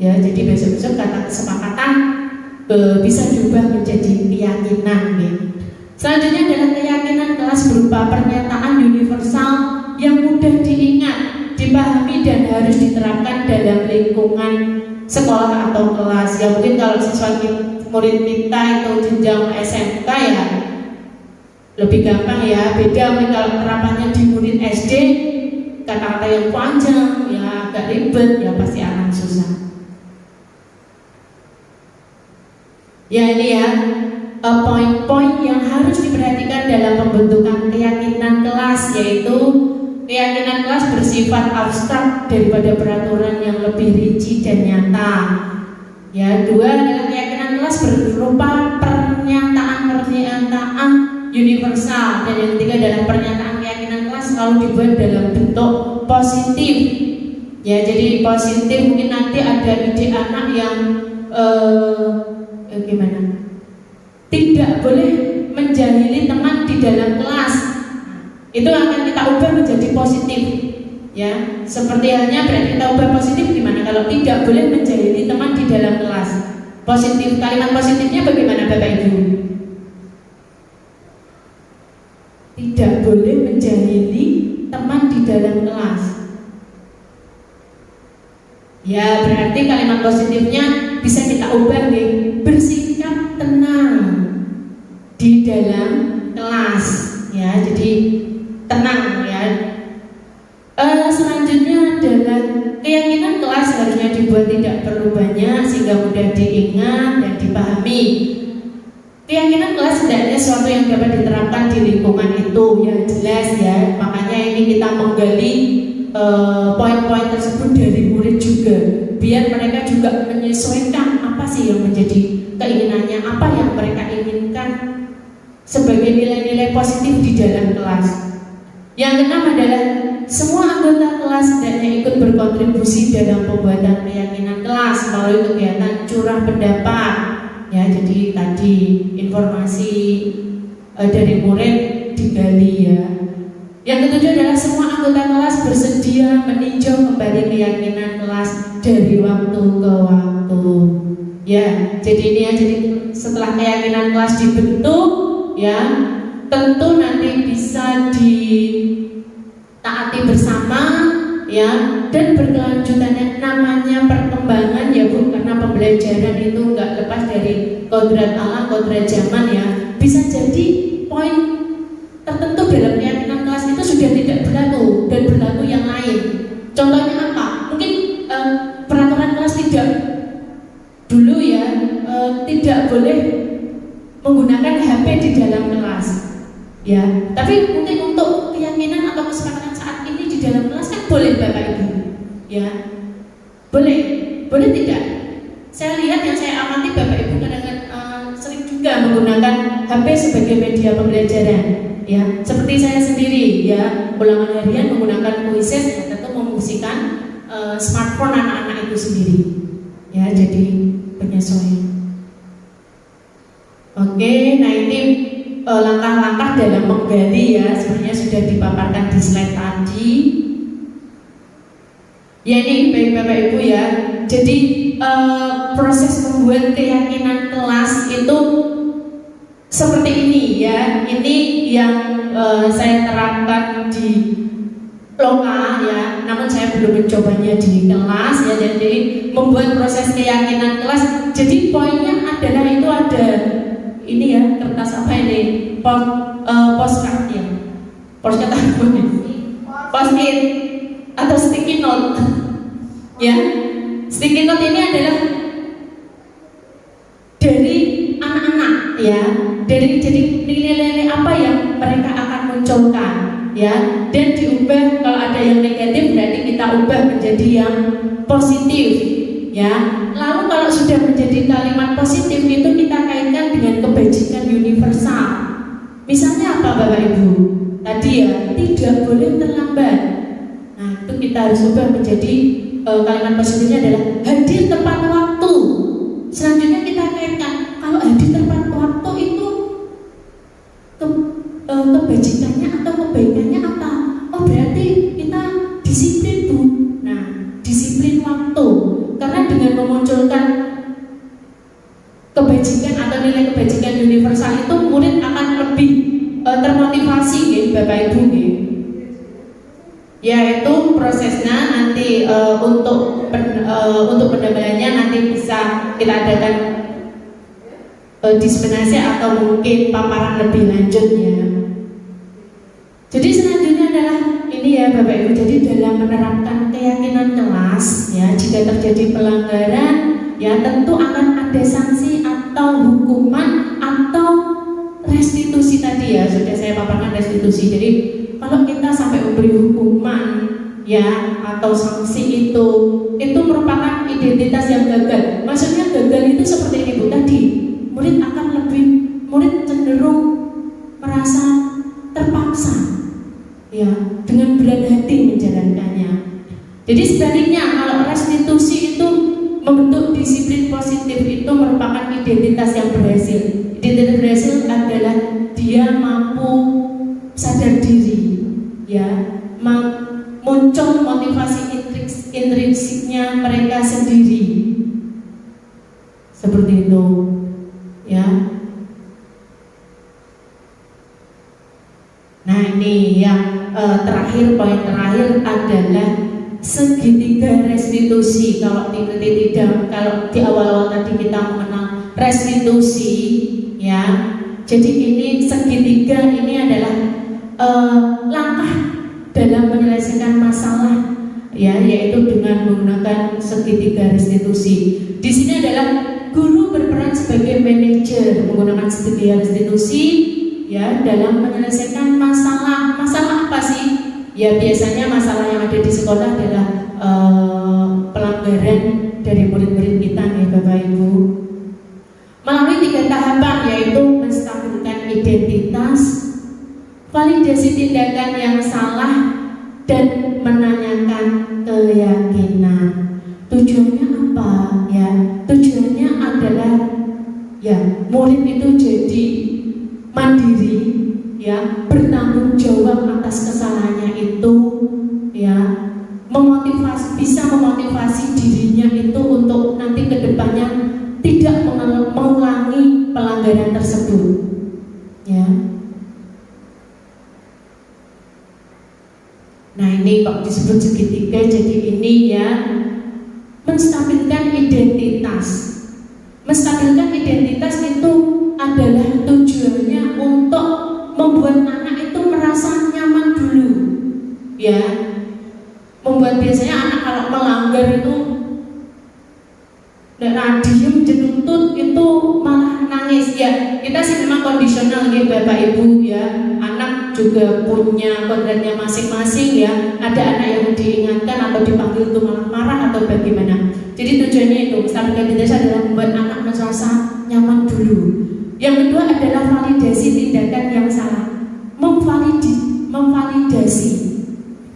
Ya, jadi besok-besok kata kesepakatan bisa diubah menjadi keyakinan. Ya. Selanjutnya adalah keyakinan kelas berupa pernyataan universal yang mudah diingat, dipahami dan harus diterapkan dalam lingkungan sekolah atau kelas. Ya mungkin kalau siswa murid kita itu jenjang SMK ya lebih gampang ya. Beda mungkin kalau terapannya di murid SD, kata-kata yang panjang ya agak ribet ya pasti akan susah. Ya ini ya poin-poin yang harus diperhatikan dalam pembentukan keyakinan kelas, yaitu keyakinan kelas bersifat abstrak daripada peraturan yang lebih rinci dan nyata. Ya, dua adalah keyakinan kelas berupa pernyataan universal, dan yang ketiga adalah pernyataan keyakinan kelas selalu dibuat dalam bentuk positif. Ya, jadi positif mungkin nanti ada ide anak yang gimana? Tidak boleh menjahili teman di dalam kelas. Itu akan kita ubah menjadi positif. Ya, seperti halnya berarti kita ubah positif gimana? Kalau tidak boleh menjahili teman di dalam kelas. Positif, kalimat positifnya bagaimana Bapak Ibu? Tidak boleh menjahili teman di dalam kelas. Ya, berarti kalimat positifnya bisa kita ubah nih, bersikap tenang di dalam kelas. Ya, jadi tenang ya. Selanjutnya adalah keyakinan kelas harusnya dibuat tidak perlu banyak sehingga mudah diingat dan dipahami. Keyakinan kelas hendaknya sesuatu yang dapat diterapkan di lingkungan itu, ya jelas ya. Makanya ini kita menggali poin-poin tersebut dari murid juga, biar mereka juga menyesuaikan apa sih yang menjadi keinginannya, apa yang mereka inginkan sebagai nilai-nilai positif di dalam kelas. Yang keenam adalah semua anggota kelas hendaknya ikut berkontribusi dalam pembuatan keyakinan kelas melalui kegiatan curah pendapat. Ya, jadi tadi informasi dari murid digali ya. Yang ketujuh adalah semua anggota kelas bersedia meninjau kembali keyakinan kelas dari waktu ke waktu. Ya, jadi ini ya, jadi setelah keyakinan kelas dibentuk, ya, tentu nanti bisa ditaati bersama, ya, dan berkelanjutannya. Namanya perkembangan ya Bu, karena pembelajaran itu nggak lepas dari kodrat alam, kodrat zaman ya. Bisa jadi poin tertentu dalam keyakinan kelas itu sudah tidak berlaku dan berlaku yang lain. Contohnya apa? Mungkin peraturan kelas tidak dulu ya, tidak boleh menggunakan HP di dalam kelas, ya. Tapi mungkin untuk keyakinan atau kesepakatan saat ini di dalam kelas kan boleh Bapak Ibu, ya. Boleh tidak? Saya lihat yang saya amati Bapak Ibu kadang-kadang sering juga menggunakan HP sebagai media pembelajaran, ya. Seperti saya sendiri, ya, ulangan harian menggunakan Quizzes, ya, tentu memfungsikan smartphone anak-anak itu sendiri, ya. Jadi penyesuaian. Oke, nah ini langkah-langkah dalam menggali ya, sebenarnya sudah dipaparkan di slide tadi. Ya ini Bapak Ibu ya. Jadi proses membuat keyakinan kelas itu seperti ini ya. Ini yang saya terapkan di lokal ya. Namun saya belum mencobanya di kelas ya. Jadi membuat proses keyakinan kelas. Jadi poinnya adalah itu ada ini ya, kertas apa ini? Postcard ya. Postcard apa ini? Post-it atau sticky note. Ya. Sticky note ini adalah dari anak-anak ya. Dari jadi nilai-nilai apa yang mereka akan munculkan ya. Dan diubah, kalau ada yang negatif berarti kita ubah menjadi yang positif ya. Lalu kalau sudah menjadi kalimat positif itu kita kaitkan dengan kebajikan universal. Misalnya apa Bapak Ibu? Tadi ya, tidak boleh terlambat. Nah itu kita harus ubah menjadi kalimat positifnya adalah hadir tepat waktu. Selanjutnya kita kaitkan kalau hadir tepat waktu itu kebajikannya atau kebaikannya apa? Oh berarti kita disiplin Bu. Nah, disiplin waktu. Karena dengan memunculkan kebajikan atau nilai kebajikan universal itu murid akan lebih termotivasi ya Bapak Ibu ya. Yaitu prosesnya nanti untuk pendamaiannya nanti bisa kita adakan dispensasi atau mungkin paparan lebih lanjut ya. Jadi selanjutnya adalah ini ya Bapak Ibu. Jadi dalam menerapkan keyakinan kelas ya, jika terjadi pelanggaran ya tentu akan ada sanksi atau hukuman atau restitusi tadi ya, sudah saya paparkan restitusi. Jadi kalau kita sampai memberi hukuman ya atau sanksi itu merupakan identitas yang gagal. Maksudnya gagal itu seperti ini Bu tadi. Murid cenderung merasa terpaksa ya dengan berat hati menjalankannya. Jadi sebaliknya kalau restitusi itu membentuk disiplin positif itu merupakan identitas yang berhasil. Identitas berhasil adalah dia mampu sadar diri ya, muncul motivasi intrinsiknya mereka sendiri seperti itu ya. Nah ini yang terakhir, poin terakhir adalah segitiga restitusi. Kalau di awal-awal tadi kita mengenal restitusi ya, jadi ini segitiga ini adalah langkah dalam menyelesaikan masalah ya, yaitu dengan menggunakan segitiga restitusi. Di sini adalah guru berperan sebagai manajer menggunakan segitiga restitusi ya dalam menyelesaikan masalah. Masalah apa sih? Ya biasanya masalah yang ada di sekolah adalah pelanggaran dari murid-murid kita ya Bapak Ibu. Melalui 3 tahapan yaitu menstabilkan identitas, validasi tindakan yang salah, dan menanyakan keyakinan. Tujuannya apa? Ya, tujuannya adalah ya murid itu jadi mandiri ya, bertanggung jawab atas kesalahannya itu ya, bisa memotivasi dirinya itu untuk nanti kedepannya tidak mengulangi pelanggaran tersebut ya. Nah ini kok disebut segitiga, jadi ini ya menstabilkan identitas. Menstabilkan identitas itu adalah tujuannya untuk membuat anak itu merasa nyaman dulu ya. Membuat biasanya anak kalau melanggar itu diem jenuntut itu malah nangis ya. Kita sih memang kondisional nih Bapak Ibu ya, anak juga punya kodratnya masing-masing ya. Ada anak yang diingatkan atau dipanggil itu malah marah atau bagaimana. Jadi tujuannya itu menstabilkan identitas adalah membuat anak merasa nyaman dulu. Yang kedua adalah validasi tindakan yang salah. Memvalidasi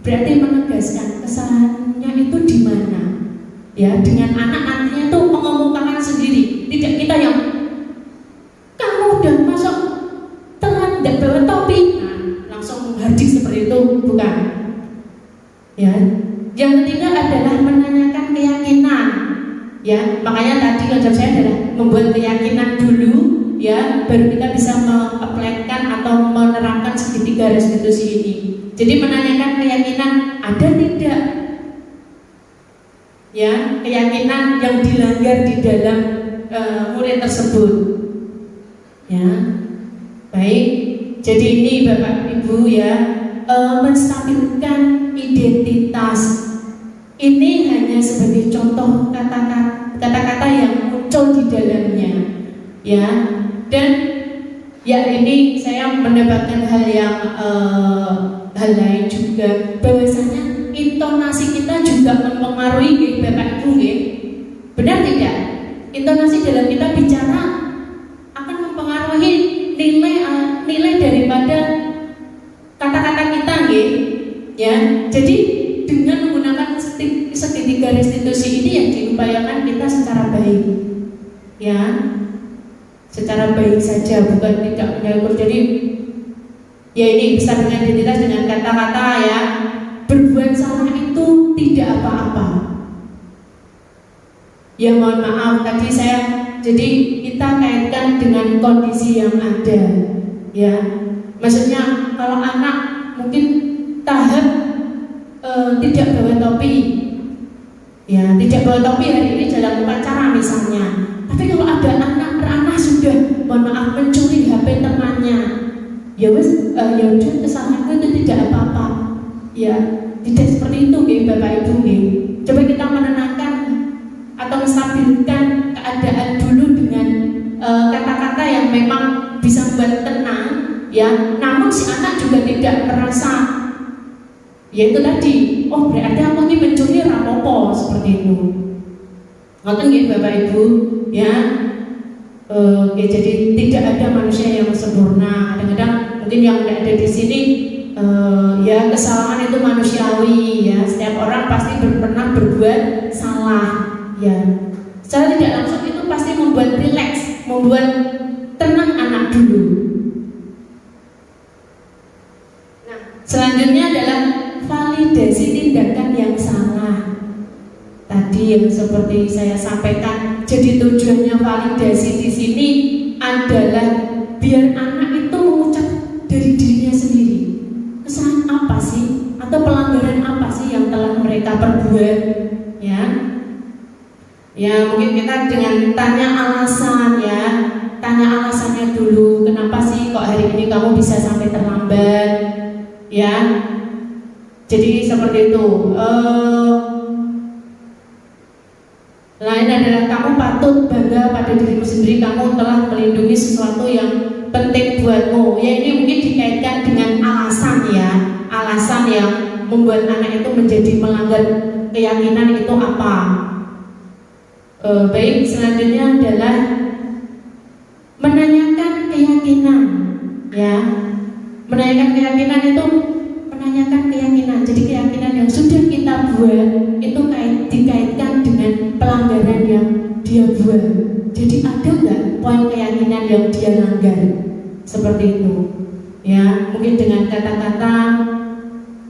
berarti menegaskan kesalahannya itu di mana ya. Dengan anak nantinya tuh mengemukakan sendiri, tidak kita yang kamu udah masuk telat tidak bawa topi, nah langsung menghardik seperti itu, bukan ya. Yang ketiga adalah menanyakan keyakinan ya. Makanya tadi konsep saya adalah membuat keyakinan dulu ya, baru kita bisa mengaplikan atau menerapkan segitiga restitusi ini. Jadi menanyakan keyakinan ada tidak ya, keyakinan yang dilanggar di dalam murid tersebut ya. Baik, jadi ini Bapak Ibu ya, menstabilkan identitas ini hanya sebagai contoh kata-kata yang muncul di dalamnya ya. Dan ya ini saya mendapatkan hal lain juga, bahwasanya intonasi kita juga mempengaruhi Bapak Ibu ya. Benar tidak? Intonasi dalam kita bicara akan mempengaruhi nilai daripada kata-kata kita ya. Jadi dengan menggunakan segitiga restitusi ini yang diupayakan kita secara baik ya, secara baik saja, bukan tidak menyalahkan. Jadi ya ini bisa dengan identitas dengan kata-kata ya, berbuat salah itu tidak apa-apa. Ya mohon maaf tadi saya, jadi kita kaitkan dengan kondisi yang ada ya. Maksudnya kalau anak mungkin tahap tidak bawa topi ya, tidak bawa topi hari ini dalam upacara misalnya. Tapi kalau ada anak sudah mohon maaf mencuri HP temannya, ya wes ya udah, kesalahanku itu tidak apa-apa ya, tidak seperti itu ya Bapak Ibu ya. Coba kita menenangkan atau menstabilkan keadaan dulu dengan kata-kata yang memang bisa membuat tenang ya, namun si anak juga tidak merasa ya itu tadi, oh berarti aku ini mencuri rapopo seperti itu. Ngoten nggih Bapak Ibu ya. Ya, jadi tidak ada manusia yang sempurna. Kadang-kadang mungkin yang tidak ada di sini ya kesalahan itu manusiawi ya. Setiap orang pasti pernah berbuat salah ya. Secara tidak langsung itu pasti membuat rileks, membuat tenang anak dulu. Nah, selanjutnya adalah validasi tindakan yang salah. Tadi yang seperti saya sampaikan, jadi tujuannya validasi di sini adalah biar anak itu mengucap dari dirinya sendiri, kesalahan apa sih atau pelanggaran apa sih yang telah mereka perbuat ya. Ya mungkin kita dengan tanya alasan ya, tanya alasannya dulu, kenapa sih kok hari ini kamu bisa sampai terlambat ya. Jadi seperti itu. Lain adalah kamu patut bangga pada dirimu sendiri, kamu telah melindungi sesuatu yang penting buatmu. Ya ini mungkin dikaitkan dengan alasan ya, alasan yang membuat anak itu menjadi melanggar keyakinan itu apa. Baik, selanjutnya adalah menanyakan keyakinan ya. Menanyakan keyakinan itu menanyakan keyakinan. Jadi keyakinan yang sudah kita buat itu dikaitkan dengan pelanggaran yang dia buat. Jadi ada nggak poin keyakinan yang dia langgar? Seperti itu. Ya, mungkin dengan kata-kata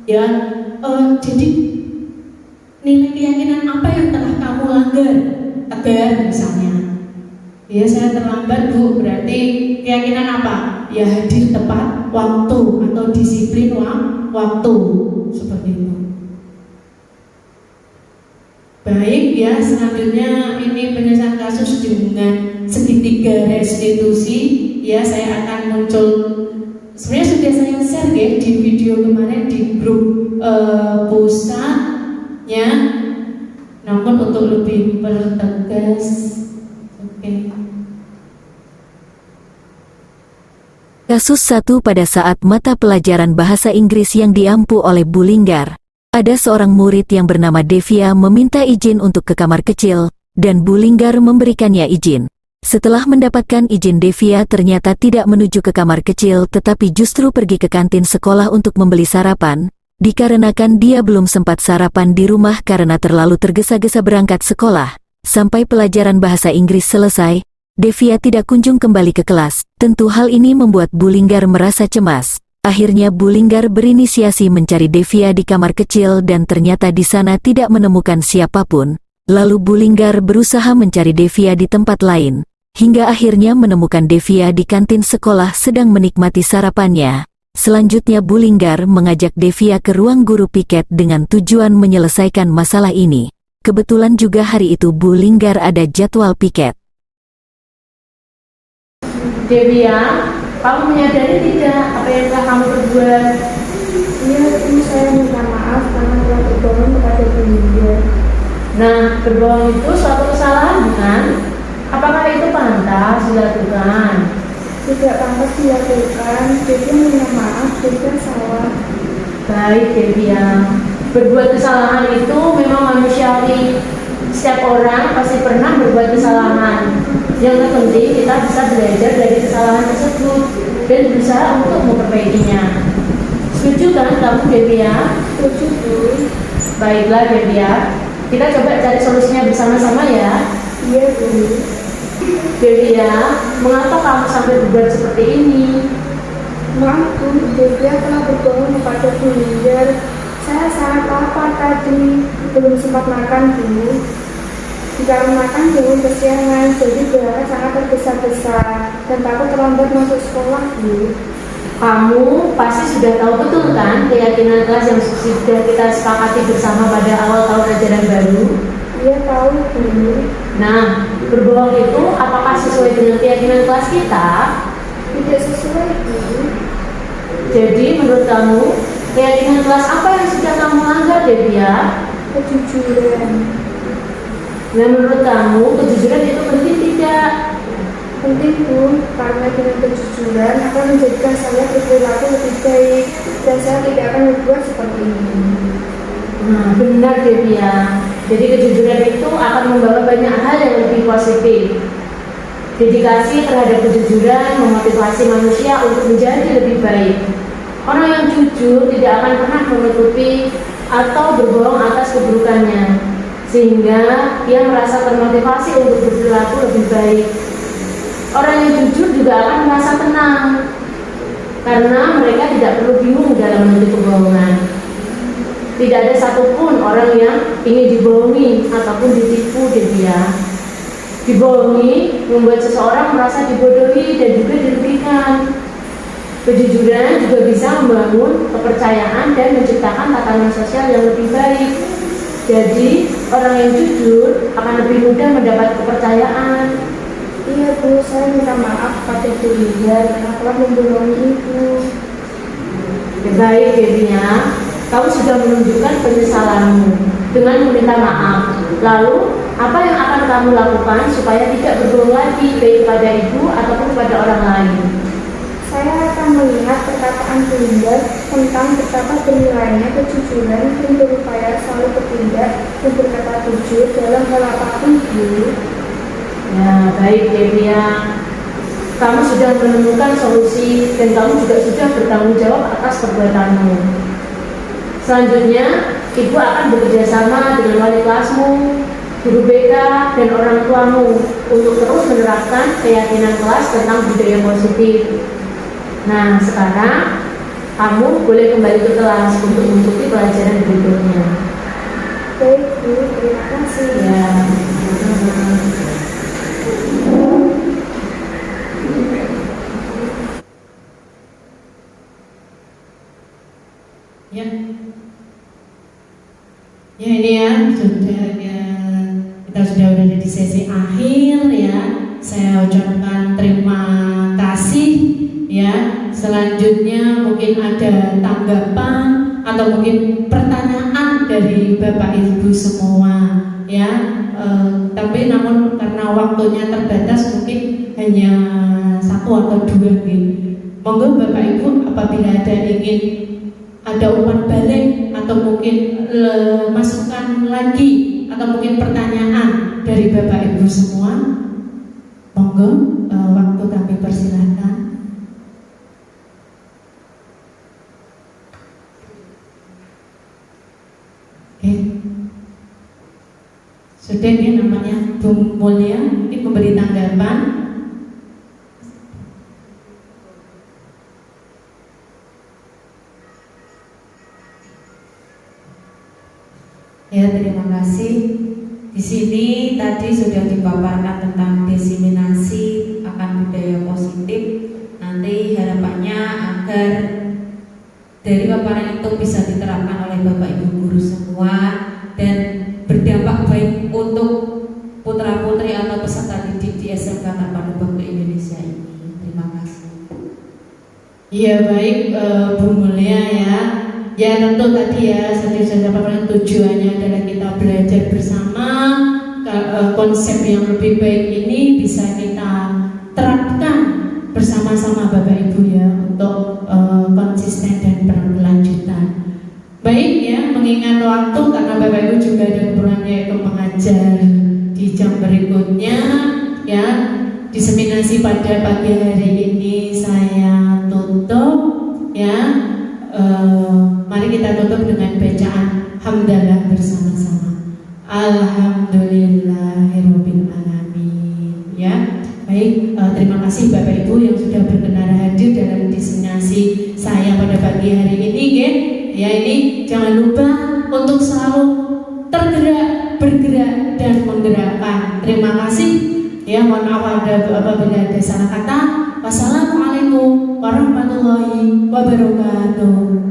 ya, jadi nilai keyakinan apa yang telah kamu langgar? Agar misalnya, ya saya terlambat Bu, berarti keyakinan apa? Ya hadir tepat waktu atau disiplin waktu, seperti itu. Baik ya, selanjutnya ini penyelesaian kasus dengan segitiga restitusi. Ya saya akan muncul, sebenarnya sudah saya share ya di video kemarin di grup pusat ya. Namun untuk lebih pertegas, oke. Kasus 1 pada saat mata pelajaran bahasa Inggris yang diampu oleh Bu Linggar. Ada seorang murid yang bernama Devia meminta izin untuk ke kamar kecil, dan Bu Linggar memberikannya izin. Setelah mendapatkan izin, Devia ternyata tidak menuju ke kamar kecil tetapi justru pergi ke kantin sekolah untuk membeli sarapan, dikarenakan dia belum sempat sarapan di rumah karena terlalu tergesa-gesa berangkat sekolah. Sampai pelajaran bahasa Inggris selesai, Devia tidak kunjung kembali ke kelas. Tentu hal ini membuat Bu Linggar merasa cemas. Akhirnya Bu Linggar berinisiasi mencari Devia di kamar kecil dan ternyata di sana tidak menemukan siapapun. Lalu Bu Linggar berusaha mencari Devia di tempat lain, hingga akhirnya menemukan Devia di kantin sekolah sedang menikmati sarapannya. Selanjutnya Bu Linggar mengajak Devia ke ruang guru piket dengan tujuan menyelesaikan masalah ini. Kebetulan juga hari itu Bu Linggar ada jadwal piket. Devia, kamu menyadari tidak apa yang telah kamu perbuat? Iya, ini saya minta maaf karena telah berbohong kepada Bu Linggar. Nah, berbohong itu suatu kesalahan bukan? Apakah itu pantas dilakukan? Tidak pantas dilakukan, jadi minta maaf, jadi salah. Baik Devia, berbuat kesalahan itu memang manusiawi. Setiap orang pasti pernah berbuat kesalahan. Yang terpenting kita bisa belajar dari kesalahan tersebut dan berusaha untuk memperbaikinya. Setuju kan kamu Devia? Setuju. Baiklah Devia, kita coba cari solusinya bersama-sama ya. Iya Bu. Devia, mengapa kamu sampai berbuat seperti ini? Maaf Bu, Devia berbohong kepada Bu Linggar. Saya sangat lapar tadi, belum sempat makan Bu. Dikarenakan Bu kesiangan, jadi geraknya sangat tergesa-gesa dan takut terlambat masuk sekolah Bu. Kamu pasti sudah tahu betul kan keyakinan kelas yang sudah kita sepakati bersama pada awal tahun ajaran baru? Iya tahu Bu. Nah, berbohong itu apakah sesuai dengan keyakinan kelas kita? Tidak sesuai Bu. Jadi menurut kamu, keyakinan kelas apa yang sudah kamu langgar, Devia? Kejujuran. Nah, menurut kamu, kejujuran itu penting tidak? Penting Bu, karena dengan kejujuran akan menjadikan saya berperilaku lebih baik dan saya tidak akan berbuat seperti ini. Nah, benar Devia. Jadi kejujuran itu akan membawa banyak hal yang lebih positif. Dedikasi terhadap kejujuran memotivasi manusia untuk menjadi lebih baik. Orang yang jujur tidak akan pernah menutupi atau berbohong atas keburukannya, sehingga ia merasa termotivasi untuk berperilaku lebih baik. Orang yang jujur juga akan merasa tenang, karena mereka tidak perlu bingung dalam menutup kebohongan. Tidak ada satupun orang yang ingin dibohongi ataupun ditipu, Devia. Dibohongi membuat seseorang merasa dibodohi dan juga dirugikan. Kejujuran juga bisa membangun kepercayaan dan menciptakan tatanan sosial yang lebih baik. Jadi, orang yang jujur akan lebih mudah mendapat kepercayaan. Iya Bu, saya minta maaf pada Bu Linggar karena telah membohongi Ibu. Ya, baik, Devia. Kamu sudah menunjukkan penyesalanmu dengan meminta maaf. Lalu, apa yang akan kamu lakukan supaya tidak berbohong lagi baik kepada ibu ataupun kepada orang lain? Saya akan melihat perkataan Bu Linggar tentang betapa bernilainya kejujuran dan berupaya selalu bertindak dan berkata jujur dalam hal apapun Bu. Ya, baik Devia. Kamu sudah menemukan solusi dan kamu juga sudah bertanggung jawab atas perbuatanmu. Selanjutnya, ibu akan bekerja sama dengan wali kelasmu, guru BK, dan orang tuamu untuk terus menerapkan keyakinan kelas tentang budaya positif. Nah, sekarang kamu boleh kembali ke kelas untuk mengikuti pelajaran berikutnya. Baik Bu, terima kasih. Ya. Ya. Ya ini ya, kita sudah berada di sesi akhir ya. Saya ucapkan terima kasih ya. Selanjutnya mungkin ada tanggapan atau mungkin pertanyaan dari Bapak Ibu semua ya. Tapi namun karena waktunya terbatas mungkin hanya 1 atau 2 gitu. Monggo Bapak Ibu apabila ada ingin ada umpan balik atau mungkin masukan lagi atau mungkin pertanyaan dari Bapak Ibu semua, monggo waktu kami persilahkan. Oke. Sudah ya namanya Bu Mulia ini memberi tanggapan. Ya, terima kasih. Di sini tadi sudah dipaparkan tentang diseminasi akan budaya positif. Nanti harapannya agar dari paparan itu bisa diterapkan oleh Bapak Ibu guru semua dan berdampak baik untuk putra-putri atau peserta didik di SMK Terpadu Bakti Indonesia ini. Terima kasih. Iya baik Bu Mulia ya. Ya tentu tadi ya saya paparkan tujuannya adalah kita belajar bersama konsep yang lebih baik ini bisa kita terapkan bersama-sama Bapak Ibu ya untuk konsisten dan berkelanjutan. Baik ya, mengingat waktu karena Bapak Ibu juga ada keperluan yaitu mengajar di jam berikutnya ya. Diseminasi pada pagi hari ini saya tutup ya. Mari kita tutup dengan bacaan hamdalah bersama-sama. Alhamdulillahirabbil alamin. Ya, baik. Terima kasih Bapak Ibu yang sudah berkenan hadir dalam diseminasi saya pada pagi hari ini. Ya ini jangan lupa untuk selalu tergerak, bergerak dan menggerakkan. Terima kasih. Ya, mohon maaf apabila ada salah kata. Wassalamualaikum warahmatullahi wabarakatuh.